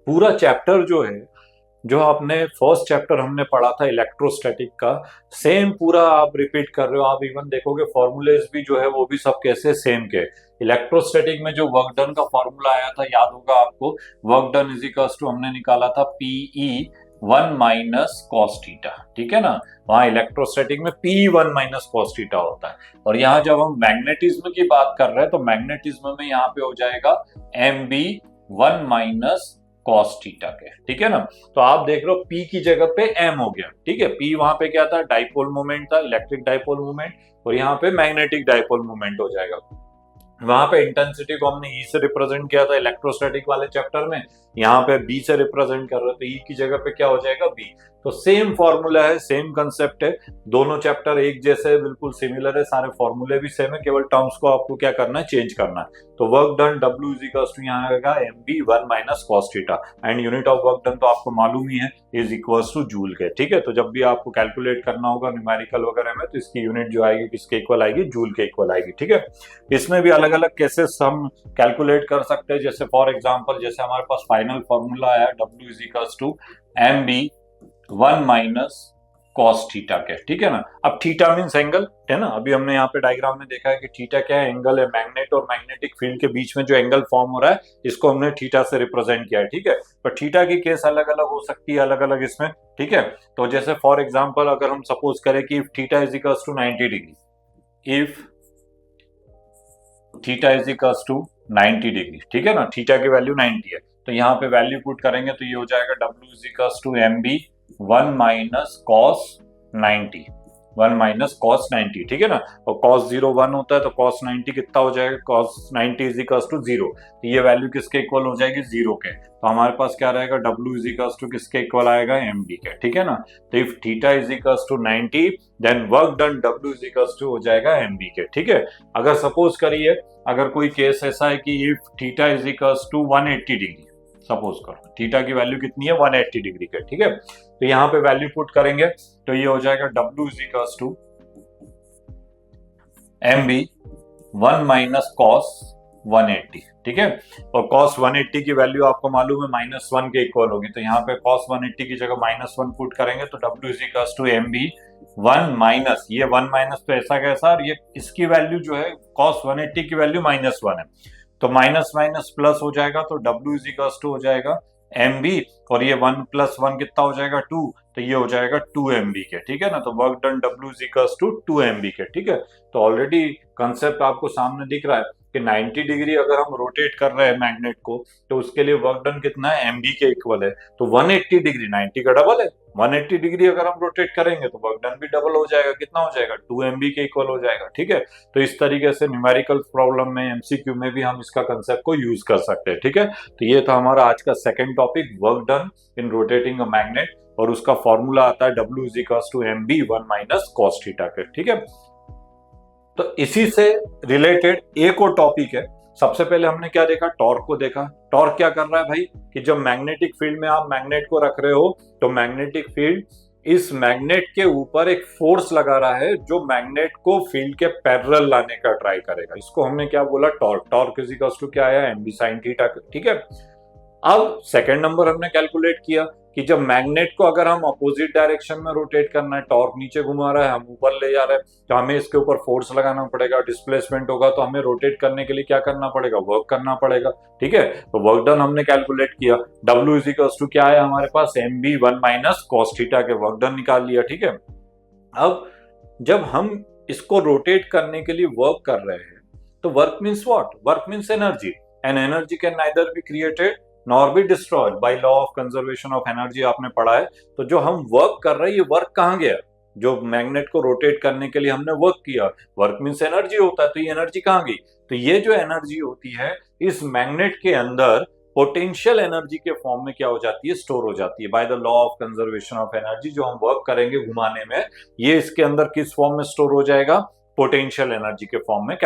पूरा चैप्टर जो है, जो आपने फर्स्ट चैप्टर हमने पढ़ा था इलेक्ट्रोस्टैटिक का, सेम पूरा आप रिपीट कर रहे हो। आप इवन देखोगे फॉर्मूलेज भी जो है वो भी सब कैसे सेम के। इलेक्ट्रोस्टैटिक में जो वर्क डन का फॉर्मूला आया था, याद होगा आपको, work done is equals to हमने निकाला था पीई 1 माइनस कॉस थीटा। ठीक है ना, वहां इलेक्ट्रोस्टैटिक में पी 1 माइनस कॉस थीटा होता है। और यहाँ जब हम मैग्नेटिज्म की बात कर रहे हैं तो मैग्नेटिज्म में यहाँ पे हो जाएगा M B 1 minus cos theta के। ठीक है ना, तो आप देख रहे हो P की जगह पे M हो गया। ठीक है, P वहां पे क्या था, डाइपोल मोमेंट था, इलेक्ट्रिक डाइपोल मोमेंट, और यहाँ पे मैग्नेटिक डाइपोल मोमेंट हो जाएगा। वहां पे इंटेंसिटी को हमने E से रिप्रेजेंट किया था इलेक्ट्रोस्टैटिक वाले चैप्टर में, यहाँ पे B से रिप्रेजेंट कर रहे हो, तो E की जगह पे क्या हो जाएगा, B। तो सेम फॉर्मूला है, सेम कंसेप्ट है, दोनों चैप्टर एक जैसे बिल्कुल सिमिलर है, सारे फॉर्मूले भी सेम है, केवल टर्म्स को आपको क्या करना है, चेंज करना है। तो work done W is equals to यहाँ आएगा M B 1 minus cos theta, and unit of work done तो आपको मालूम ही है, इज इक्वल्स टू जूल के। ठीक है, तो जब भी आपको कैलकुलेट करना होगा न्यूमेरिकल वगैरह में, तो इसकी यूनिट जो आएगी किसके इक्वल आएगी, जूल के इक्वल आएगी। ठीक है, इसमें भी अलग अलग केसेस हम कैलकुलेट कर सकते हैं, जैसे फॉर एग्जांपल जैसे हमारे पास फाइनल फॉर्मूला आया W is equals to M B 1 minus cos theta के। ठीक है ना, अब थीटा मींस एंगल है ना, अभी हमने यहाँ पे डायग्राम में देखा है कि थीटा क्या है, एंगल है। मैग्नेट और मैग्नेटिक फील्ड के बीच में जो एंगल फॉर्म हो रहा है इसको हमने थीटा से रिप्रेजेंट किया है। ठीक है, पर थीटा की केस अलग अलग हो सकती है, अलग अलग इसमें। ठीक है, तो जैसे फॉर एग्जांपल अगर हम सपोज करें कि theta is equals to 90 degree, if theta is equals to 90 degree, ठीक है ना, थीटा की वैल्यू 90 है, तो यहाँ पे वैल्यू पुट करेंगे तो ये हो जाएगा W is equals to M B 1 minus cos 90, 1 minus cos 90। ठीक है ना, और कॉस 0 1 होता है, तो कॉस 90 कितना हो जाएगा, कॉस 90 इज इक्वल्स टू 0, तो ये वैल्यू किसके इक्वल हो जाएगी, 0 के। तो हमारे पास क्या रहेगा, W इज इक्वल्स टू किसके इक्वल आएगा, एम बी के। ठीक है ना, तो if theta is equals to 90 then work done W is equals to हो जाएगा एम बी के। ठीक है, अगर सपोज करिए, अगर कोई केस ऐसा है कि if theta is equals to 180 degree, suppose करो थीटा की वैल्यू कितनी है, 180 डिग्री के। ठीक है, तो यहाँ पे वैल्यू पुट करेंगे तो ये हो जाएगा W is equals to M B 1 minus cos 180। ठीक है, और cos 180 की वैल्यू आपको मालूम है -1 के इक्वल होगी, तो यहाँ पे cos 180 की जगह -1 पुट करेंगे तो W is equals to M B 1 minus, ये 1 माइनस तो ऐसा कैसा, और ये इसकी वैल्यू जो है cos 180 की वैल्यू -1 है, तो माइनस माइनस प्लस हो जाएगा, तो W इज इक्वल्स टू हो जाएगा एम बी, और ये 1 प्लस 1 कितना हो जाएगा, 2, तो ये हो जाएगा 2 एम बी के। ठीक है ना, तो work done W is equals to 2 M B के। ठीक है, तो ऑलरेडी कंसेप्ट आपको सामने दिख रहा है कि 90 डिग्री अगर हम रोटेट कर रहे हैं मैग्नेट को, तो उसके लिए वर्क डन कितना है, एम बी के इक्वल है, तो 180 डिग्री 90 का डबल है, 180 डिग्री अगर हम रोटेट करेंगे तो वर्क डन भी डबल हो जाएगा, कितना हो जाएगा, 2 एम बी के इक्वल हो जाएगा। ठीक है, तो इस तरीके से न्यूमेरिकल प्रॉब्लम में, एमसीक्यू में भी हम इसका कंसेप्ट को यूज कर सकते हैं। ठीक है, तो ये था हमारा आज का second topic, work done in rotating a magnet, और उसका फॉर्मूला आता है W is equals to M B 1 minus cos theta के। ठीक है, तो इसी से रिलेटेड एक और टॉपिक है। सबसे पहले हमने क्या देखा, टॉर्क को देखा। टॉर्क क्या कर रहा है भाई, कि जब मैग्नेटिक फील्ड में आप मैग्नेट को रख रहे हो, तो मैग्नेटिक फील्ड इस मैग्नेट के ऊपर एक फोर्स लगा रहा है जो मैग्नेट को फील्ड के पैरेलल लाने का ट्राई करेगा। इसको हमने क्या बोला, torque. Torque is equals to क्या आया, एम बी साइन थीटा। ठीक है, अब सेकंड नंबर हमने कैलकुलेट किया कि जब मैग्नेट को अगर हम अपोजिट डायरेक्शन में रोटेट करना है, टॉर्क नीचे घुमा रहा है, हम ऊपर ले जा रहे हैं, तो हमें इसके ऊपर फोर्स लगाना पड़ेगा, डिस्प्लेसमेंट होगा, तो हमें रोटेट करने के लिए क्या करना पड़ेगा, वर्क करना पड़ेगा। ठीक है, तो वर्क डन हमने कैलकुलेट किया, W इज इक्वल्स टू क्या है हमारे पास, M B 1 minus cos theta के, वर्क डन निकाल लिया। ठीक है, अब जब हम इसको रोटेट करने के लिए वर्क कर रहे हैं, तो work means what, work means energy, and energy can neither be created nor be destroyed by law of conservation of energy, आपने पढ़ा है। तो जो हम वर्क कर रहे हैं, ये वर्क कहाँ गया, जो मैग्नेट को रोटेट करने के लिए हमने वर्क किया, वर्क मीन्स एनर्जी होता है, तो ये एनर्जी कहाँ गई, तो ये जो एनर्जी होती है इस मैग्नेट के अंदर पोटेंशियल एनर्जी के फॉर्म में क्या हो जाती है, स्टोर हो जाती है by the law of conservation of energy. जो हम वर्क करेंगे घुमाने में, ये इसके अंदर किस फॉर्म में स्टोर हो जाएगा, पोटेंशियल एनर्जी के फॉर्म में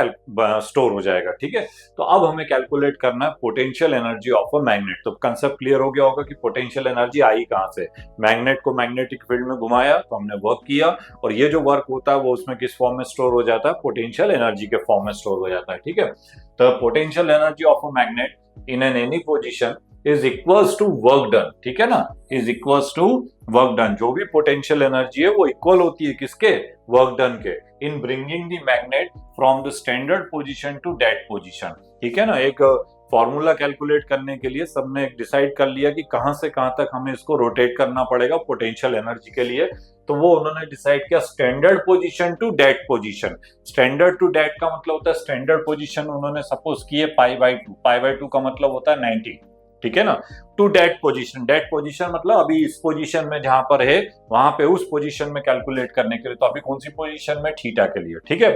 स्टोर हो जाएगा। ठीक है, तो अब हमें कैलकुलेट करना है potential energy of a magnet. तो कंसेप्ट क्लियर हो गया होगा कि पोटेंशियल एनर्जी आई कहां से। मैग्नेट को मैग्नेटिक फील्ड में घुमाया तो हमने वर्क किया, और ये जो वर्क होता है वो उसमें किस फॉर्म में स्टोर हो जाता है, पोटेंशियल एनर्जी के फॉर्म में स्टोर हो जाता है। ठीक है, तो potential energy of a magnet in an any position is equals to work done. ठीक है ना, is equals to work done. जो भी पोटेंशियल एनर्जी है वो इक्वल होती है किसके, वर्क डन के, in bringing the magnet from the standard position to that position. ठीक है ना, एक फॉर्मूला कैलकुलेट करने के लिए सबने डिसाइड कर लिया कि कहां से कहां तक हमें इसको रोटेट करना पड़ेगा पोटेंशियल एनर्जी के लिए। तो वो उन्होंने डिसाइड किया standard position to that position. Standard to that का मतलब होता है स्टैंडर्ड पोजीशन उन्होंने सपोज की है π/2, π/2 का मतलब होता है 90। ठीक है ना, to date position, that position मतलब अभी इस पोजीशन में जहां पर है वहां पे उस पोजीशन में कैलकुलेट करने के लिए। तो अभी कौन सी पोजीशन में, थीटा के लिए। ठीक है,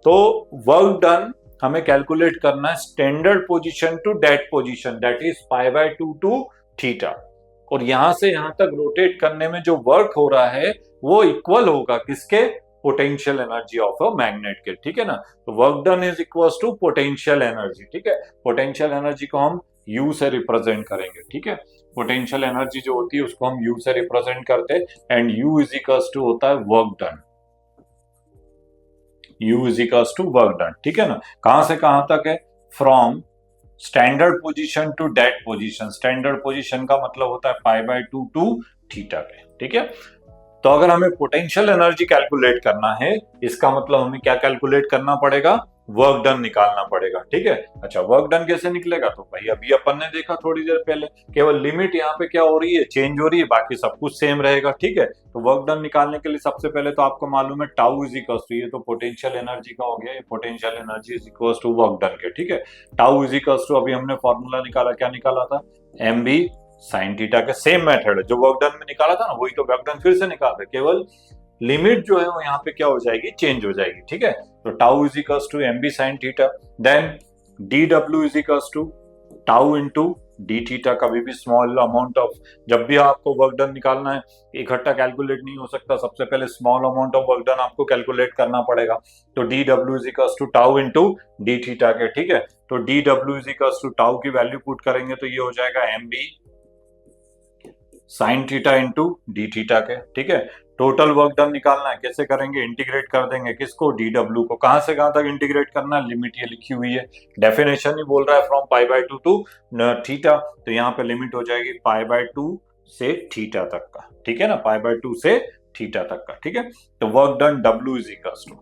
तो वर्क डन हमें कैलकुलेट करना है standard position to date position, that is π/2 to theta. और यहां से यहां तक रोटेट करने में जो वर्क हो रहा है वो इक्वल होगा किसके, potential energy of a magnet के। ठीक है ना, तो work done is equals to potential energy. ठीक है, पोटेंशियल एनर्जी को हम U से रिप्रेजेंट करेंगे। ठीक है, पोटेंशियल एनर्जी जो होती है उसको हम U से रिप्रेजेंट करते हैं, and U is equals to होता है work done. U is equals to work done. ठीक है ना, कहां से कहां तक है, from standard position to that position. Standard position का मतलब होता है π/2 टू थीटा के। ठीक है, तो अगर हमें पोटेंशियल एनर्जी कैलकुलेट करना है, इसका मतलब हमें क्या कैलकुलेट करना पड़ेगा, वर्क डन निकालना पड़ेगा। ठीक है, अच्छा वर्क डन कैसे निकलेगा, तो भाई अभी अपन ने देखा थोड़ी देर पहले, केवल लिमिट यहाँ पे क्या हो रही है, चेंज हो रही है, बाकी सब कुछ सेम रहेगा। ठीक है, तो वर्क डन निकालने के लिए सबसे पहले तो आपको मालूम है टाउ इज इक्वल्स टू, ये तो पोटेंशियल एनर्जी का हो गया, ये potential energy is equals to work done के। ठीक है, टाउ इज इक्वल्स टू, अभी हमने फॉर्मूला निकाला, क्या निकाला था, mb साइन थीटा के। सेम मेथड है जो वर्क डन में निकाला था ना, वही तो वर्क डन फिर से निकाल रहे, केवल लिमिट जो है वो यहाँ पे क्या हो जाएगी, चेंज हो जाएगी। ठीक है, तो tau is equals to mb sine theta, then dw is equals to tau into D theta. कभी भी स्मॉल अमाउंट ऑफ, जब भी आपको वर्क डन निकालना है इकट्ठा कैलकुलेट नहीं हो सकता, सबसे पहले small amount of work done आपको कैलकुलेट करना पड़ेगा। तो dw is equals to tau into D theta के। ठीक है, तो dw is equals to tau की वैल्यू पुट करेंगे तो ये हो जाएगा mb sine theta into D theta के। ठीक है, टोटल वर्क डन निकालना है, कैसे करेंगे, इंटीग्रेट कर देंगे किसको, dw को। कहां से कहां तक इंटीग्रेट करना है, लिमिट ये लिखी हुई है, डेफिनेशन ही बोल रहा है फ्रॉम π/2 टू थीटा, तो यहाँ पे लिमिट हो जाएगी π/2 से थीटा तक का। ठीक है ना, π/2 से थीटा तक का। ठीक है, तो work done w is equals to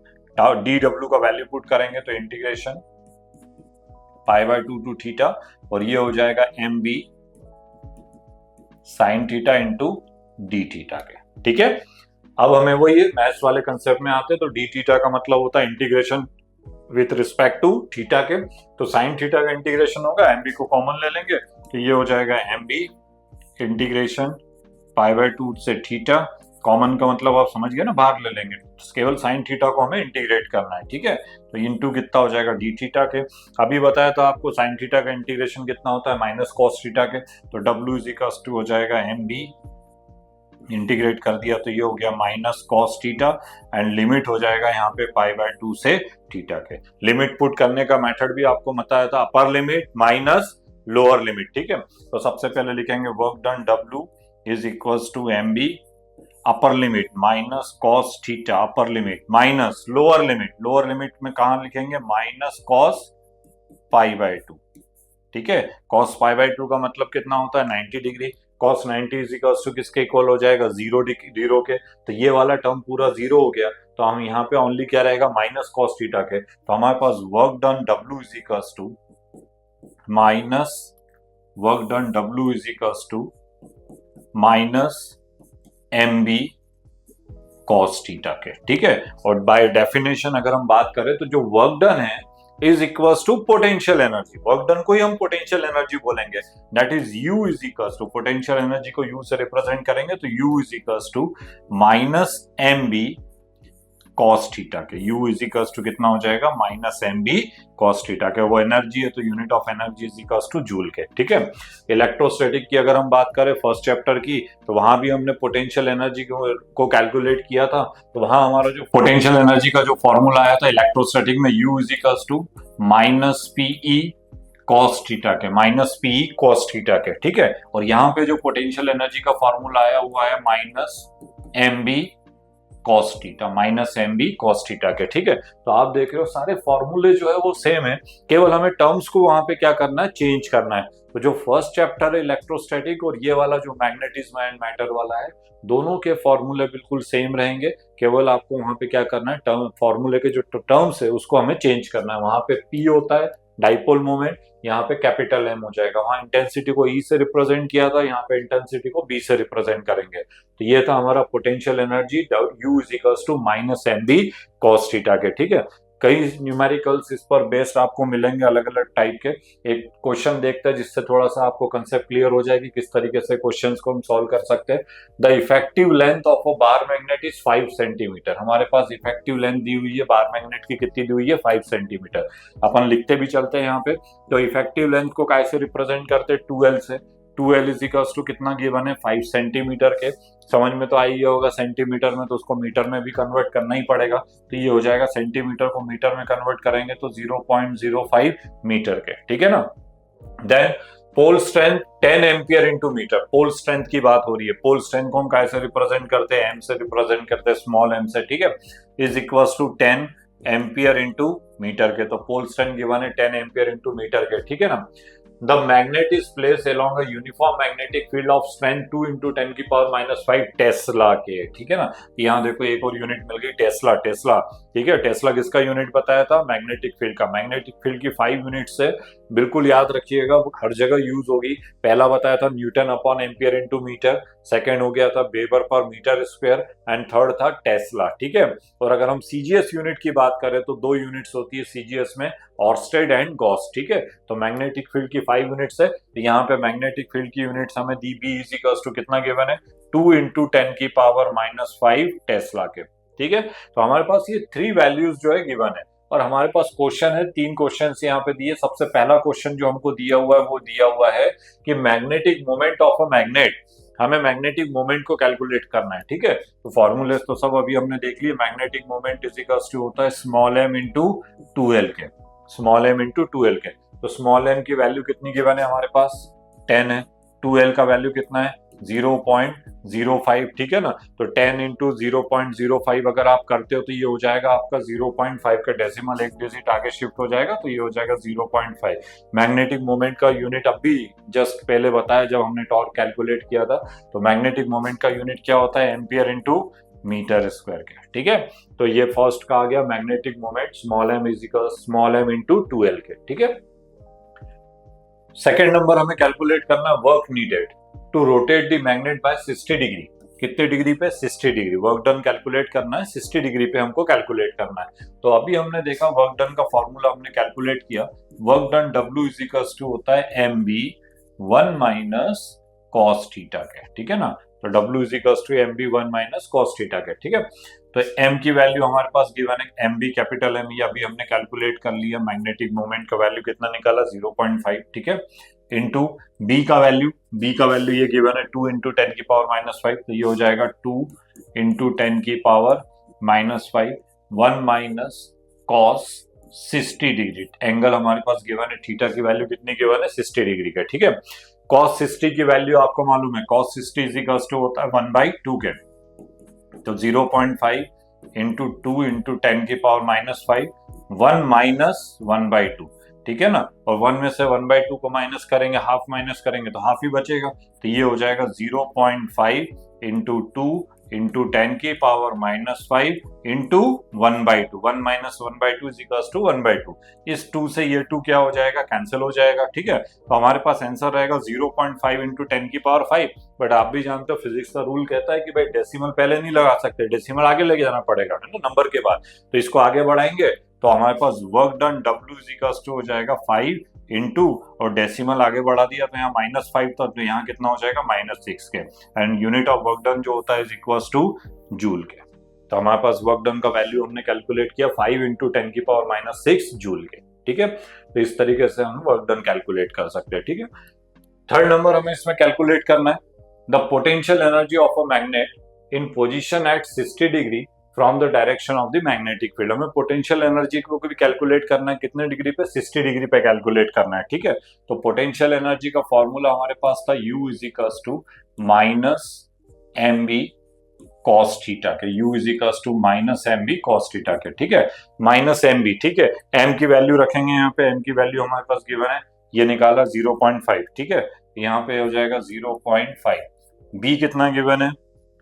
dw का वैल्यू पुट करेंगे तो इंटीग्रेशन π/2 टू थीटा, और ये हो जाएगा mb sine theta into D theta के। ठीक है, अब हमें वो ये मैथ्स वाले कंसेप्ट में आते हैं, तो डी थीटा का मतलब होता है integration with respect to theta के। तो साइन थीटा का इंटीग्रेशन होगा, एमबी को कॉमन ले लेंगे तो ये हो जाएगा एमबी इंटीग्रेशन π/2 से थीटा, कॉमन का मतलब आप समझ गए ना, बाहर ले लेंगे, केवल साइन थीटा को हमें इंटीग्रेट करना है। ठीक है, तो इनटू कितना हो जाएगा, डी थीटा के। अभी बताया था आपको साइन थीटा का इंटीग्रेशन कितना होता है, माइनस कॉस थीटा के। तो w इज इक्वल्स टू हो जाएगा mb, इंटीग्रेट कर दिया तो ये हो गया minus cos theta, and limit हो जाएगा यहाँ पे π/2 से थीटा के। लिमिट पुट करने का मेथड भी आपको बताया था, upper limit minus lower limit. ठीक है, तो सबसे पहले लिखेंगे work done w is equals to mb upper limit minus cos theta, upper limit minus lower limit, lower limit में कहां लिखेंगे, माइनस कॉस π/2। ठीक है, कॉस π/2 का मतलब कितना होता है, 90 degree. Cos 90 is equals to किसके इक्वल हो जाएगा, 0 के। तो ये वाला टर्म पूरा 0 हो गया, तो हम यहाँ पे ओनली क्या रहेगा, माइनस कॉस थीटा के। तो हमारे पास work done w is equals to minus work done w is equals to minus mb cos theta के। ठीक है, और बाय डेफिनेशन अगर हम बात करें तो जो वर्क डन है is equals to potential energy, work done को ही हम पोटेंशियल एनर्जी बोलेंगे, that is u is equals to, potential energy को u से रिप्रेजेंट करेंगे तो u is equals to minus mb cos theta के। U इज इक्वल्स टू कितना हो जाएगा minus M B cos theta के। वो एनर्जी है तो unit of energy is equals to joule के। ठीक है, इलेक्ट्रोस्टैटिक की अगर हम बात करें फर्स्ट चैप्टर की, तो वहां भी हमने पोटेंशियल एनर्जी को कैलकुलेट किया था। तो वहां हमारा जो पोटेंशियल एनर्जी का जो फॉर्मूला आया था इलेक्ट्रोस्टैटिक में, U is equals to minus PE cos theta के, माइनस पीई कॉस थीटा के। ठीक है, और यहाँ पे जो पोटेंशियल एनर्जी का फॉर्मूला आया वो आया minus M B cos theta, minus M B cos theta के। ठीक है, तो आप देख रहे हो सारे फॉर्मूले जो है वो सेम है, केवल हमें टर्म्स को वहां पे क्या करना है, चेंज करना है। तो जो फर्स्ट चैप्टर है इलेक्ट्रोस्टैटिक और ये वाला जो मैग्नेटिज्म एंड मैटर वाला है, दोनों के फॉर्मूले बिल्कुल सेम रहेंगे, केवल आपको वहां पे क्या करना है, टर्म फॉर्मूले के जो टर्म्स है उसको हमें चेंज करना है। वहां पे पी होता है डाइपोल मोमेंट, यहाँ पे कैपिटल एम हो जाएगा। वहां इंटेंसिटी को ई से रिप्रेजेंट किया था, यहाँ पे इंटेंसिटी को बी से रिप्रेजेंट करेंगे। तो ये था हमारा potential energy U is equals to minus M B cos theta के। ठीक है, कई न्यूमेरिकल्स इस पर बेस्ड आपको मिलेंगे अलग अलग टाइप के। एक क्वेश्चन देखते हैं जिससे थोड़ा सा आपको कंसेप्ट क्लियर हो जाएगी किस तरीके से क्वेश्चंस को हम सॉल्व कर सकते हैं। The effective length of a bar magnet is 5 centimetre. हमारे पास इफेक्टिव लेंथ दी हुई है बार मैग्नेट की, कितनी दी हुई है, 5 सेंटीमीटर। अपन लिखते भी चलते हैं यहाँ पे। तो इफेक्टिव लेंथ को कैसे रिप्रेजेंट करते हैं, 2L से। 2L इज इक्वल्स टू कितना गिवन है, 5 सेंटीमीटर के। समझ में तो आई होगा सेंटीमीटर में, तो उसको मीटर में भी कन्वर्ट करना ही पड़ेगा। तो ये हो जाएगा सेंटीमीटर को मीटर में कन्वर्ट करेंगे तो 0.05 मीटर के। ठीक है ना। Then pole strength 10 ampere into metre. Pole strength की बात हो रही है। पोल स्ट्रेंथ को हम कैसे रिप्रेजेंट करते हैं, एम से रिप्रेजेंट करते हैं, स्मॉल एम से। ठीक है, is equals to 10 ampere into metre के। तो पोल स्ट्रेंथ गिवन है 10 एम्पियर इंटू मीटर के। ठीक है ना। The magnet is placed along a uniform magnetic field of strength 2 into 10 की पावर माइनस 5 टेस्ला के। ठीक है ना, यहाँ देखो एक और यूनिट मिल गई, टेस्ला। टेस्ला, ठीक है, टेस्ला किसका यूनिट बताया था, मैग्नेटिक फील्ड का। मैग्नेटिक फील्ड की 5 यूनिट्स है, बिल्कुल याद रखिएगा, हर जगह यूज होगी। पहला बताया था newton upon ampere into metre, second हो गया था वेबर पर मीटर स्क्वायर, एंड थर्ड था टेस्ला। ठीक है, और अगर हम सीजीएस यूनिट की बात करें तो 2 यूनिट्स होती है सीजीएस में, ऑर्स्टेड एंड गॉस। ठीक है, तो मैग्नेटिक फील्ड की 5 यूनिट्स है, तो यहाँ पे मैग्नेटिक फील्ड की यूनिट्स हमें दी, बी इज इक्वल्स टू कितना गिवन है, 2 इंटू 10 की पावर माइनस 5 टेस्ला के। ठीक है, तो हमारे पास ये 3 वैल्यूज जो है गिवन है, और हमारे पास क्वेश्चन है, 3 क्वेश्चन यहाँ पे दिए। सबसे पहला क्वेश्चन जो हमको दिया हुआ है वो दिया हुआ है कि magnetic moment of a magnet, हमें मैग्नेटिक मोमेंट को कैलकुलेट करना है। ठीक है, तो फॉर्मूले तो सब अभी हमने देख लिए। Magnetic moment is equals to होता है स्मॉल एम इंटू 2L के, स्मॉल एम इंटू 2L के। तो स्मॉल एम की वैल्यू कितनी गिवन है हमारे पास, 10 है। 2L का वैल्यू कितना है, 0.05। ठीक है ना, तो 10 इंटू 0.05 अगर आप करते हो तो ये हो जाएगा आपका 0.5 का डेसिमल एक डिजिट आगे शिफ्ट हो जाएगा, तो ये हो जाएगा 0.5। मैग्नेटिक मोमेंट का यूनिट अभी जस्ट पहले बताया जब हमने टॉर्क कैलकुलेट किया था, तो मैग्नेटिक मोमेंट का यूनिट क्या होता है, एम्पियर इंटू मीटर स्क्वायर के। ठीक है, तो ये फर्स्ट का आ गया magnetic moment small M is equal small M into 2L के। ठीक है, सेकेंड नंबर हमें कैलकुलेट करना work needed to rotate the magnet by 60 degree. कितने डिग्री पे, 60 डिग्री। वर्क डन कैलकुलेट करना है 60 डिग्री पे हमको कैलकुलेट करना है। तो अभी हमने देखा वर्क डन का फॉर्मूला हमने कैलकुलेट किया। Work done W is equals to होता है MB 1 माइनस कॉस थीटा के। ठीक है ना, तो W is equals to MB 1 minus cos theta के। ठीक है, तो M की वैल्यू हमारे पास गिवन है MB कैपिटल M, ये अभी हमने कैलकुलेट कर लिया। मैग्नेटिक मोमेंट का वैल्यू कितना निकाला, 0.5। ठीक है, इंटू B का वैल्यू ये गिवन है 2 इंटू 10 की पावर माइनस 5, तो ये हो जाएगा 2 इंटू 10 की power minus 5, 1 minus cos 60 degree. Angle हमारे पास गिवन है, थीटा की वैल्यू कितनी गिवन है, 60 डिग्री का। ठीक है, कॉस 60 की वैल्यू आपको मालूम है, कॉस 60 इज इक्वल टू होता है 1/2 के। तो 0.5 इंटू 2 इंटू 10 की पावर माइनस 5, 1 माइनस 1/2। ठीक है ना, और 1 में से 1/2 को माइनस करेंगे, हाफ माइनस करेंगे तो हाफ ही बचेगा, तो ये हो जाएगा 0.5 इंटू 2 इंटू 10 की power minus 5 into 1/2। 1 minus 1/2 is equal to 1/2। इस 2 से ये 2 क्या हो जाएगा, कैंसिल हो जाएगा। ठीक है, तो हमारे पास आंसर रहेगा 0.5 इंटू 10 की पावर 5। बट आप भी जानते हो फिजिक्स का रूल कहता है कि भाई डेसिमल पहले नहीं लगा सकते, डेसिमल आगे लेके जाना पड़ेगा नंबर के बाद। तो इसको आगे बढ़ाएंगे तो हमारे पास work done W is equal to हो जाएगा 5 इंटू, और डेसिमल आगे बढ़ा दिया तो यहाँ -5 था, तो यहाँ कितना हो जाएगा -6 के। And unit of work done जो होता है इज इक्वल टू जूल के। तो हमारे पास वर्क डन का वैल्यू हमने कैलकुलेट किया 5 इंटू 10⁻⁻6 जूल के, ठीक है। तो इस तरीके से हम वर्क डन कैलकुलेट कर सकते हैं, ठीक है। थर्ड नंबर हमें इसमें कैलकुलेट करना है, the potential energy of a magnet in position at 60 degree from the direction of the magnetic field. हमें पोटेंशियल एनर्जी को भी कैलकुलेट करना है, कितने डिग्री पे, 60 डिग्री पे कैलकुलेट करना है, ठीक है। तो पोटेंशियल एनर्जी का फॉर्मूला हमारे पास था U is equals to minus M B cos theta के, U is equals to minus M B cos theta के, ठीक है, माइनस एम बी, ठीक है। एम की वैल्यू रखेंगे यहाँ पे, एम की वैल्यू हमारे पास गिवन है, ये निकाला 0.5, ठीक है, यहाँ पे हो जाएगा 0.5। बी कितना गिवन है,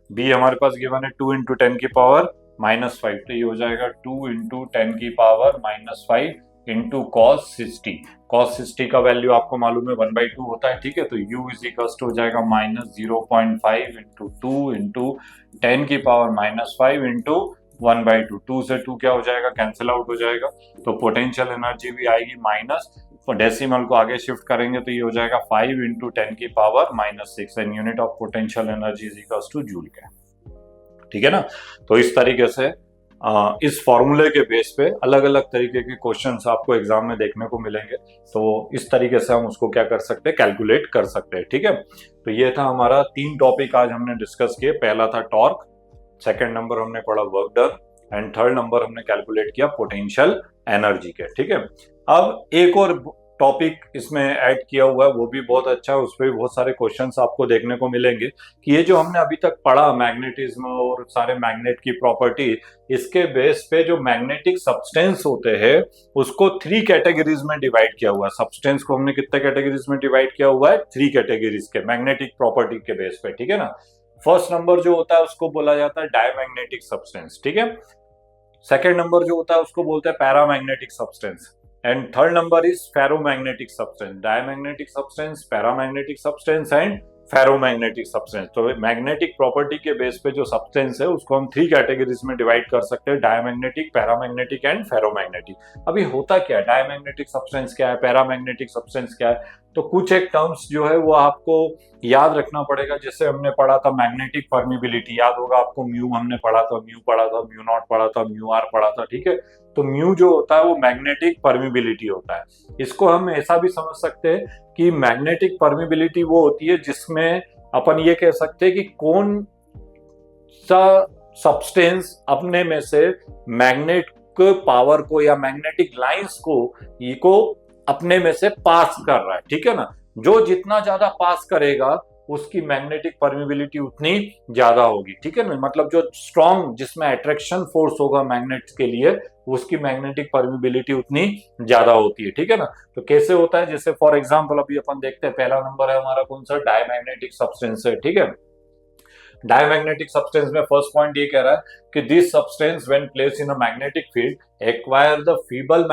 बी हमारे पास गिवन है 2 इंटू 10⁻⁻5, तो ये हो जाएगा 2 इंटू 10⁻⁻5 इंटू कॉस 60। कॉस 60 का वैल्यू आपको मालूम है 1/2 होता है, ठीक है। तो U इज इक्वल्स टू हो जाएगा माइनस 0.5 इंटू 2 इंटू 10⁻⁻5 इंटू 1/2। 2 से 2 क्या हो जाएगा, कैंसिल आउट हो जाएगा। तो पोटेंशियल एनर्जी भी आएगी माइनस, और डेसिमल को आगे शिफ्ट करेंगे तो ये हो जाएगा 5 into 10⁻⁻6 and unit of potential energy is equals to joule के, ठीक है ना। तो इस तरीके से इस फॉर्मूले के बेस पे अलग अलग तरीके के क्वेश्चंस आपको एग्जाम में देखने को मिलेंगे। तो इस तरीके से हम उसको क्या कर सकते हैं, कैलकुलेट कर सकते हैं, ठीक है। तो ये था हमारा 3 टॉपिक आज हमने डिस्कस किए। पहला था टॉर्क, सेकंड नंबर हमने पढ़ा work done and third number हमने कैलकुलेट किया पोटेंशियल एनर्जी के, ठीक है। अब एक और टॉपिक इसमें ऐड किया हुआ है, वो भी बहुत अच्छा है, उस पर भी बहुत सारे क्वेश्चंस आपको देखने को मिलेंगे कि ये जो हमने अभी तक पढ़ा मैग्नेटिज्म और सारे मैग्नेट की प्रॉपर्टी, इसके बेस पे जो मैग्नेटिक सब्सटेंस होते हैं उसको 3 कैटेगरीज में डिवाइड किया हुआ है। सब्सटेंस को हमने कितने कैटेगरीज में डिवाइड किया हुआ है, 3 कैटेगरीज के मैग्नेटिक प्रॉपर्टी के बेस पे, ठीक है ना। फर्स्ट नंबर जो होता है उसको बोला जाता है डायमैग्नेटिक सब्सटेंस, ठीक है। सेकेंड नंबर जो होता है उसको बोलते हैं paramagnetic substance and third number is ferromagnetic substance. Diamagnetic substance, paramagnetic substance and ferromagnetic substance. तो मैग्नेटिक प्रॉपर्टी के बेस पे जो सब्सटेंस है उसको हम 3 कैटेगरीज में डिवाइड कर सकते हैं, डायमैग्नेटिक, पैरामैग्नेटिक एंड फेरोमैग्नेटिक। अभी होता क्या है, डायमैग्नेटिक सब्सटेंस क्या है, पैरामैग्नेटिक सब्सटेंस क्या है, तो कुछ एक टर्म्स जो है वो आपको याद रखना पड़ेगा। जैसे हमने पढ़ा था मैग्नेटिक परमिबिलिटी, याद होगा आपको, म्यू हमने पढ़ा था, म्यू पढ़ा था, म्यू नॉट पढ़ा था, म्यू आर पढ़ा था, ठीक है। तो म्यू जो होता है वो मैग्नेटिक परमिबिलिटी होता है। इसको हम ऐसा भी समझ सकते हैं कि मैग्नेटिक परमिबिलिटी वो होती है जिसमें अपन ये कह सकते हैं कि कौन सा सब्सटेंस अपने में से मैग्नेट पावर को या मैग्नेटिक लाइंस को अपने में से पास कर रहा है, ठीक है ना। जो जितना ज्यादा पास करेगा उसकी मैग्नेटिक परमिबिलिटी उतनी ज्यादा होगी, ठीक है ना। मतलब जो स्ट्रॉन्ग, जिसमें अट्रैक्शन फोर्स होगा मैग्नेट्स के लिए, उसकी मैग्नेटिक परमिबिलिटी उतनी ज्यादा होती है, ठीक है ना। तो कैसे होता है, जैसे फॉर एग्जांपल अभी अपन देखते हैं, पहला नंबर है हमारा कौन सा, डायमैग्नेटिक सब्सटेंस है, ठीक है। डायमैग्नेटिक सब्सटेंस में फर्स्ट पॉइंट ये कह रहा है कि this substance when placed in a magnetic field acquire the feeble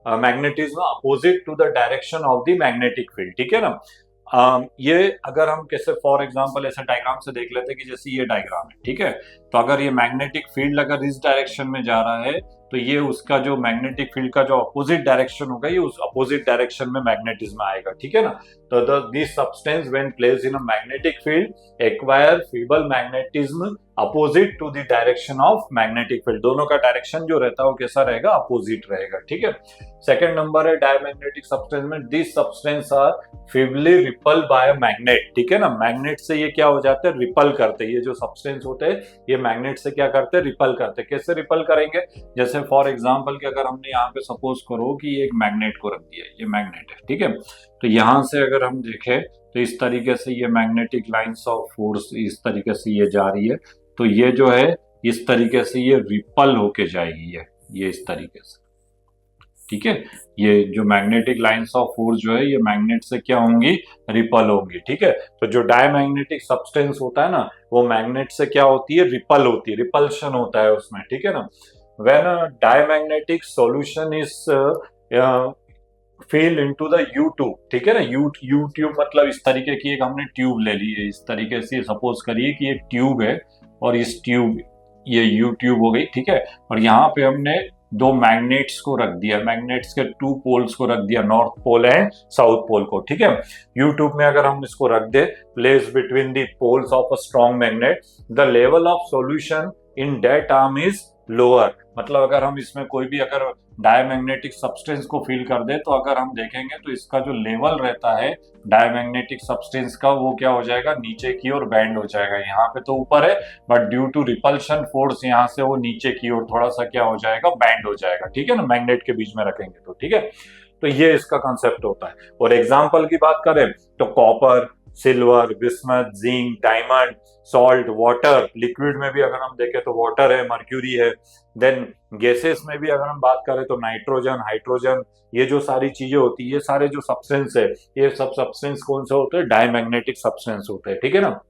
magnetism opposite to the direction of the magnetic field, ठीक है ना। ये अगर हम कैसे फॉर एग्जांपल ऐसे डायग्राम से देख लेते हैं कि जैसे ये डायग्राम है, ठीक है। तो अगर ये मैग्नेटिक फील्ड अगर इस डायरेक्शन में जा रहा है तो ये उसका जो मैग्नेटिक फील्ड का जो अपोजिट डायरेक्शन होगा, ये उस अपोजिट डायरेक्शन में मैग्नेटिज्म आएगा, ठीक है ना। तो this substance when placed in a magnetic field acquire feeble magnetism opposite to the direction of magnetic field. दोनों का डायरेक्शन जो रहता है वो कैसा रहेगा, अपोजिट रहेगा, ठीक है। सेकंड नंबर है डायमैग्नेटिक सब्सटेंस में this substance are feebly repel by magnet, ठीक है ना। मैग्नेट से ये क्या हो जाते हैं, रिपल करते हैं। ये जो सब्सटेंस होते हैं ये मैग्नेट से क्या करते हैं, रिपल करते हैं। कैसे रिपल करेंगे, जैसे फॉर एग्जांपल कि अगर हमने यहाँ पे सपोज करो कि एक मैग्नेट को रख दिया, ये मैग्नेट है, ठीक है। तो यहाँ से अगर हम देखें तो इस तरीके से ये मैग्नेटिक लाइंस ऑफ फोर्स इस तरीके से ये जा रही है, तो ये जो है इस तरीके से ये रिपल होके जाएगी, ये इस तरीके से, ठीक है। ये जो मैग्नेटिक लाइंस ऑफ फोर्स जो है ये मैग्नेट से क्या होंगी, रिपल होंगी, ठीक है। तो जो डायमैग्नेटिक सब्सटेंस होता है ना वो मैग्नेट से क्या होती है, रिपल होती है, रिपल्शन होता है उसमें, ठीक है ना। When a diamagnetic solution is feel into the you tube, ठीक है ना। यू ट्यूब मतलब इस तरीके की एक हमने ट्यूब ले ली है, इस तरीके से सपोज करिए कि एक ट्यूब है और इस ट्यूब, ये यू ट्यूब हो गई, ठीक है। और यहाँ पे हमने 2 मैग्नेट्स को रख दिया, मैग्नेट्स के 2 पोल्स को रख दिया, नॉर्थ पोल है साउथ पोल को, ठीक है। यू ट्यूब में अगर हम इसको रख दे, place between the poles of a strong magnet, the level of solution in that arm is lower. मतलब अगर हम इसमें कोई भी अगर डायमैग्नेटिक सब्सटेंस को फील कर दे तो अगर हम देखेंगे तो इसका जो लेवल रहता है डायमैग्नेटिक सब्सटेंस का वो क्या हो जाएगा, नीचे की ओर बैंड हो जाएगा। यहाँ पे तो ऊपर है but due to repulsion force यहाँ से वो नीचे की ओर थोड़ा सा क्या हो जाएगा, बैंड हो जाएगा। ठीक है ना, मैग्नेट के बीच में रखेंगे तो। ठीक है, तो ये इसका कंसेप्ट होता है। और एग्जाम्पल की बात करें तो copper, silver, bismuth, zinc, diamond, salt, water, liquid में भी अगर हम देखें तो वाटर है, मर्क्यूरी है। देन गैसेस में भी अगर हम बात करें तो नाइट्रोजन, हाइड्रोजन, ये जो सारी चीजें होती है, ये सारे जो सब्सटेंस है, ये सब सब्सटेंस कौन से होते हैं, डायमैग्नेटिक सब्सटेंस होते हैं। ठीक है ना,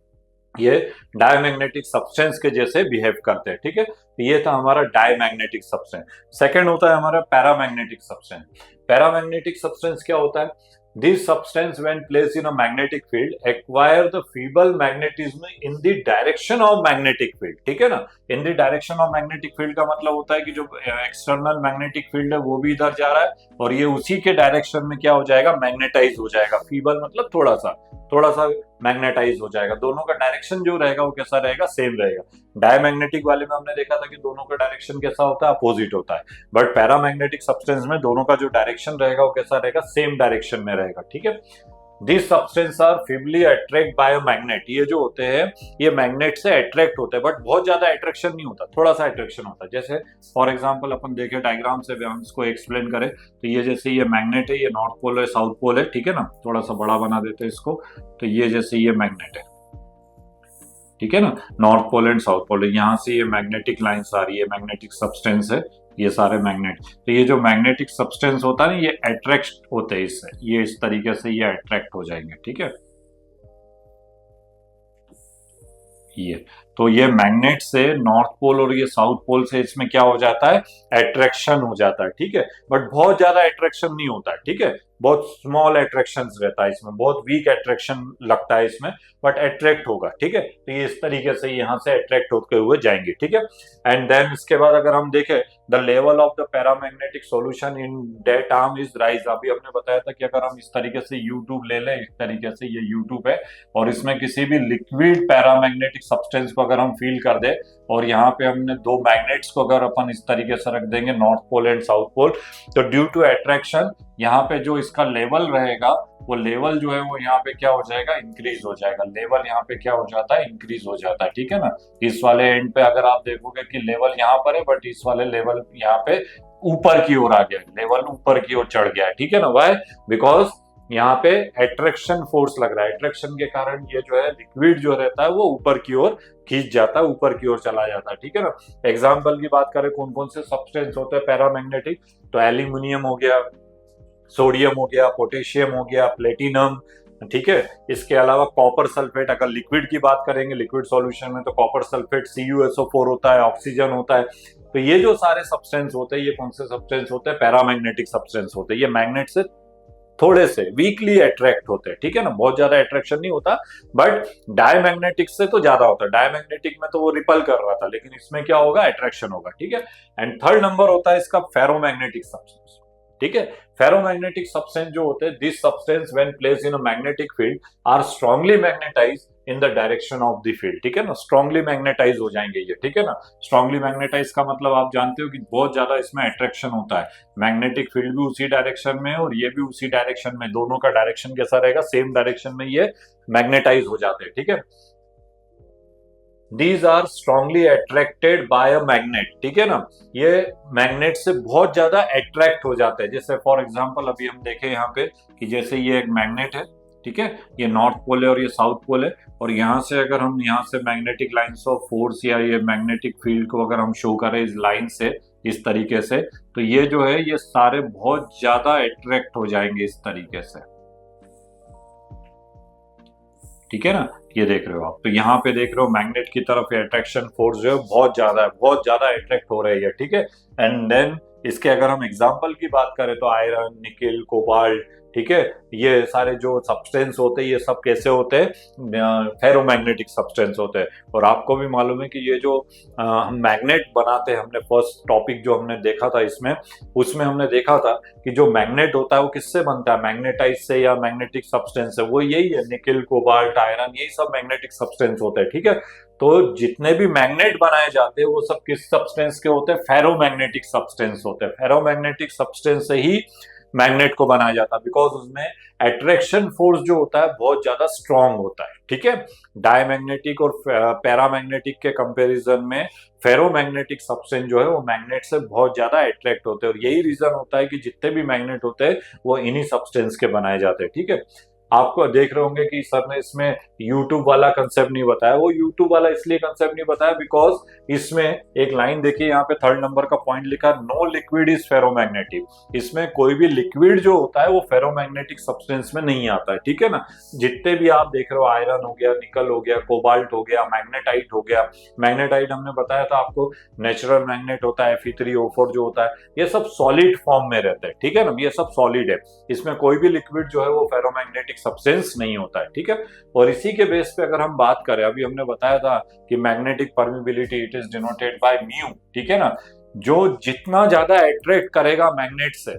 ये डायमैग्नेटिक सब्सटेंस के जैसे बिहेव करते हैं। ठीक है, तो ये था हमारा डायमैग्नेटिक सब्सटेंस। सेकंड होता है हमारा पैरामैग्नेटिक सब्सटेंस। पैरामैग्नेटिक सब्सटेंस क्या होता है, this substance when placed in a magnetic field acquire the feeble magnetism in the direction of magnetic field. ठीक है ना, इन the direction of magnetic field का मतलब होता है कि जो एक्सटर्नल मैग्नेटिक फील्ड है वो भी इधर जा रहा है और ये उसी के डायरेक्शन में क्या हो जाएगा, मैग्नेटाइज हो जाएगा। फीबल मतलब थोड़ा सा मैग्नेटाइज हो जाएगा। दोनों का डायरेक्शन जो रहेगा वो कैसा रहेगा, सेम रहेगा। डायमैग्नेटिक वाले में हमने देखा था कि दोनों का डायरेक्शन कैसा होता है, अपोजिट होता है। बट पैरामैग्नेटिक सब्सटेंस में दोनों का जो डायरेक्शन रहेगा वो कैसा रहेगा, सेम डायरेक्शन में रहेगा। ठीक है, this substance are feebly attract by a magnet. ये जो होते हैं ये मैग्नेट से अट्रैक्ट होते हैं बट बहुत ज्यादा अट्रैक्शन नहीं होता, थोड़ा सा अट्रैक्शन होता है। जैसे फॉर एग्जांपल अपन देखें डायग्राम से हम इसको एक्सप्लेन करें तो ये जैसे ये मैग्नेट है, ये नॉर्थ पोल है, साउथ पोल है। ठीक है ना, थोड़ा सा बड़ा बना देते हैं इसको। तो ये जैसे ये मैग्नेट है, ठीक है ना, north pole and south pole है। यहाँ से ये मैग्नेटिक लाइंस आ रही है, मैग्नेटिक सब्सटेंस है, ये सारे मैग्नेट। तो ये जो मैग्नेटिक सब्सटेंस होता है ना, ये अट्रैक्ट होते हैं इससे, ये इस तरीके से ये अट्रैक्ट हो जाएंगे। ठीक है, ये तो ये मैग्नेट से नॉर्थ पोल और ये साउथ पोल से इसमें क्या हो जाता है, अट्रैक्शन हो जाता है। ठीक है, बट बहुत ज्यादा अट्रैक्शन नहीं होता है। ठीक है, बहुत स्मॉल अट्रैक्शन रहता है इसमें, बहुत वीक अट्रैक्शन लगता है इसमें, बट अट्रैक्ट होगा। ठीक है, तो ये इस तरीके से यहाँ से अट्रैक्ट होते हुए जाएंगे। ठीक है, एंड देन इसके बाद अगर हम देखें the level of the paramagnetic solution in that arm is rise. अभी हमने बताया था कि अगर हम इस तरीके से यूट्यूब ले लें, इस तरीके से ये यूट्यूब है और इसमें किसी भी लिक्विड पैरामैग्नेटिक सब्सटेंस को अगर हम फील कर दे और यहाँ पे हमने दो मैग्नेट्स को अगर अपन इस तरीके से रख देंगे, north pole and south pole, तो ड्यू टू अट्रैक्शन यहाँ पे जो इसका लेवल रहेगा वो लेवल जो है वो यहाँ पे क्या हो जाएगा, इंक्रीज हो जाएगा। लेवल यहाँ पे क्या हो जाता है, इंक्रीज हो जाता है। ठीक है ना, इस वाले एंड पे अगर आप देखोगे कि लेवल यहाँ पर है बट इस वाले लेवल यहाँ पे ऊपर की ओर आ गया, लेवल ऊपर की ओर चढ़ गया है। ठीक है ना, वाई, बिकॉज यहाँ पे अट्रैक्शन फोर्स लग रहा है। अट्रैक्शन के कारण ये जो है लिक्विड जो रहता है वो ऊपर की ओर खींच जाता है, ऊपर की ओर चला जाता है। ठीक है ना, एग्जाम्पल की बात करें कौन कौन से सब्सटेंस होते हैं पैरामैग्नेटिक, तो एल्यूमिनियम हो गया, सोडियम हो गया, पोटेशियम हो गया, प्लेटिनम। ठीक है, इसके अलावा कॉपर सल्फेट, अगर लिक्विड की बात करेंगे लिक्विड सॉल्यूशन में तो कॉपर सल्फेट CuSO4 होता है, ऑक्सीजन होता है। तो ये जो सारे सब्सटेंस होते हैं ये कौन से सब्सटेंस होते हैं, पैरामैग्नेटिक सब्सटेंस होते हैं। ये मैग्नेट से थोड़े से वीकली अट्रैक्ट होते हैं। ठीक है ना, बहुत ज्यादा अट्रैक्शन नहीं होता, बट डायमैग्नेटिक से तो ज्यादा होता है। डायमैग्नेटिक में तो वो रिपल कर रहा था, लेकिन इसमें क्या होगा, अट्रैक्शन होगा। ठीक है, एंड थर्ड नंबर होता है इसका फेरोमैग्नेटिक सब्सटेंस। ठीक है, फेरोमैग्नेटिक सब्सटेंस जो होते हैं, this substance when placed in a magnetic field are strongly magnetised in the direction of the field. ठीक है ना, स्ट्रांगली मैग्नेटाइज हो जाएंगे ये। ठीक है ना, स्ट्रांगली मैग्नेटाइज का मतलब आप जानते हो कि बहुत ज्यादा इसमें अट्रैक्शन होता है। मैग्नेटिक फील्ड भी उसी डायरेक्शन में और ये भी उसी डायरेक्शन में, दोनों का डायरेक्शन कैसा रहेगा, सेम डायरेक्शन में ये मैग्नेटाइज हो जाते हैं। ठीक है, These are strongly attracted by a magnet। ठीक है ना, ये मैग्नेट से बहुत ज्यादा अट्रैक्ट हो जाते हैं। जैसे फॉर एग्जांपल अभी हम देखें यहाँ पे कि जैसे ये एक मैग्नेट है, ठीक है, ये नॉर्थ पोल है और ये साउथ पोल है, और यहाँ से अगर हम यहाँ से मैग्नेटिक लाइंस ऑफ फोर्स या ये मैग्नेटिक फील्ड को अगर हम शो करें इस लाइन से इस तरीके से, तो ये जो है ये सारे बहुत ज्यादा अट्रैक्ट हो जाएंगे इस तरीके से। ठीक है ना, ये देख रहे हो आप, तो यहाँ पे देख रहे हो मैग्नेट की तरफ अट्रैक्शन फोर्स जो है बहुत ज्यादा है, बहुत ज्यादा अट्रैक्ट हो रही है। ठीक है, एंड देन इसके अगर हम एग्जांपल की बात करें तो आयरन, निकेल, कोबाल्ट, ठीक है। ये सारे जो सब्सटेंस होते हैं ये सब कैसे होते हैं, फेरोमैग्नेटिक सब्सटेंस होते हैं। और आपको भी मालूम है कि ये जो हम मैग्नेट बनाते हैं, हमने फर्स्ट टॉपिक जो हमने देखा था इसमें, उसमें हमने देखा था कि जो मैग्नेट होता है वो किससे बनता है, मैग्नेटाइट से या मैग्नेटिक सब्सटेंस से। वो यही है, निकल, कोबाल्ट, आयरन, यही सब मैग्नेटिक सब्सटेंस होते हैं, ठीक है। तो जितने भी मैग्नेट बनाए जाते हैं वो सब किस सब्सटेंस के होते हैं, फेरोमैग्नेटिक सब्सटेंस होते हैं। फेरोमैग्नेटिक सब्सटेंस से ही मैग्नेट को बनाया जाता है, बिकॉज उसमें अट्रैक्शन फोर्स जो होता है बहुत ज्यादा स्ट्रांग होता है, ठीक है। डायमैग्नेटिक और पैरामैग्नेटिक के कंपैरिजन में फेरोमैग्नेटिक सब्सटेंस जो है वो मैग्नेट से बहुत ज्यादा अट्रैक्ट होते हैं। और यही रीजन होता है कि जितने भी मैग्नेट होते हैं वो इन्हीं सब्सटेंस के बनाए जाते हैं, ठीक है। आपको देख रहे होंगे कि सर ने इसमें यूट्यूब वाला कंसेप्ट नहीं बताया। वो यूट्यूब वाला इसलिए कंसेप्ट नहीं बताया बिकॉज इसमें एक लाइन देखिए, यहाँ पे 3rd नंबर का पॉइंट लिखा, नो लिक्विड इज फेरोमैग्नेटिक। इसमें कोई भी लिक्विड जो होता है वो फेरोमैग्नेटिक सब्सटेंस में नहीं आता है, ठीक है ना। जितने भी आप देख रहे हो, आयरन हो गया, निकल हो गया, कोबाल्ट हो गया, मैग्नेटाइट हो गया। मैग्नेटाइट हमने बताया था आपको, नेचुरल मैग्नेट होता है, Fe3O4 जो होता है, ये सब सॉलिड फॉर्म में रहते हैं, ठीक है ना। ये सब सॉलिड है, इसमें कोई भी लिक्विड जो है वो फेरोमैग्नेटिक सब्सटेंस नहीं होता है, ठीक है। और इसी के बेस पे अगर हम बात करें, अभी हमने बताया था कि magnetic permeability it is denoted by mu, ठीक है ना। जो जितना ज्यादा अट्रैक्ट करेगा मैग्नेट से,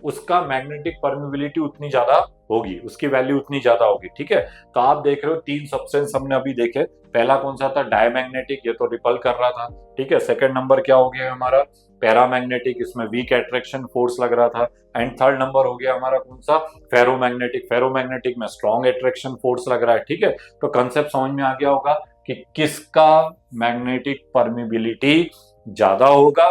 उसका मैग्नेटिक परमिबिलिटी उतनी ज्यादा होगी, उसकी वैल्यू उतनी ज्यादा होगी, ठीक है। तो आप देख रहे हो 3 सब्सटेंस हमने अभी देखे। पहला कौन सा था, डायमैग्नेटिक, ये तो रिपल कर रहा था, ठीक है। सेकंड नंबर क्या हो गया हमारा, पैरामैग्नेटिक, इसमें वीक अट्रैक्शन फोर्स लग रहा था। एंड 3rd नंबर हो गया हमारा कौन सा, फेरोमैग्नेटिक। फेरोमैग्नेटिक में स्ट्रॉन्ग अट्रैक्शन फोर्स लग रहा है, ठीक है। तो कंसेप्ट समझ में आ गया होगा कि किसका मैग्नेटिक परमिबिलिटी ज्यादा होगा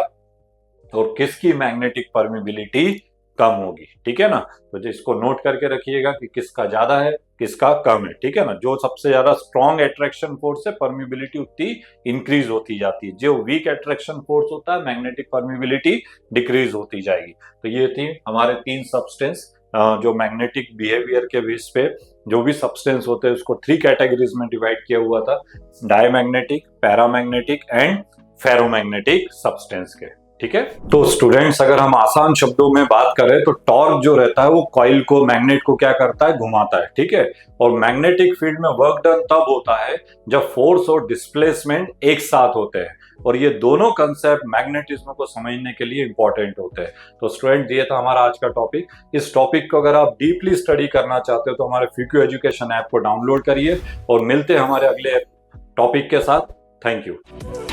और किसकी मैग्नेटिक परमिबिलिटी कम होगी, ठीक है ना। तो इसको नोट करके रखिएगा कि किसका ज्यादा है किसका कम है, ठीक है ना। जो सबसे ज्यादा स्ट्रॉन्ग अट्रैक्शन फोर्स है, परमिबिलिटी उतनी इंक्रीज होती जाती है। जो वीक अट्रैक्शन फोर्स होता है, मैग्नेटिक परमिबिलिटी डिक्रीज होती जाएगी। तो ये थी हमारे 3 सब्सटेंस जो मैग्नेटिक बिहेवियर के बेस पे जो भी सब्सटेंस होते हैं उसको 3 कैटेगरीज में डिवाइड किया हुआ था, diamagnetic, paramagnetic and ferromagnetic substance के, ठीक है। तो स्टूडेंट्स, अगर हम आसान शब्दों में बात करें तो टॉर्क जो रहता है वो कॉइल को, मैग्नेट को क्या करता है, घुमाता है, ठीक है। और मैग्नेटिक फील्ड में वर्क डन तब होता है जब फोर्स और डिस्प्लेसमेंट एक साथ होते हैं। और ये दोनों कंसेप्ट मैग्नेटिज्म को समझने के लिए इंपॉर्टेंट होते हैं। तो स्टूडेंट, ये था हमारा आज का टॉपिक। इस टॉपिक को अगर आप डीपली स्टडी करना चाहते हो तो हमारे फ्यूक्यू एजुकेशन ऐप को डाउनलोड करिए और मिलते हैं हमारे अगले टॉपिक के साथ। Thank you.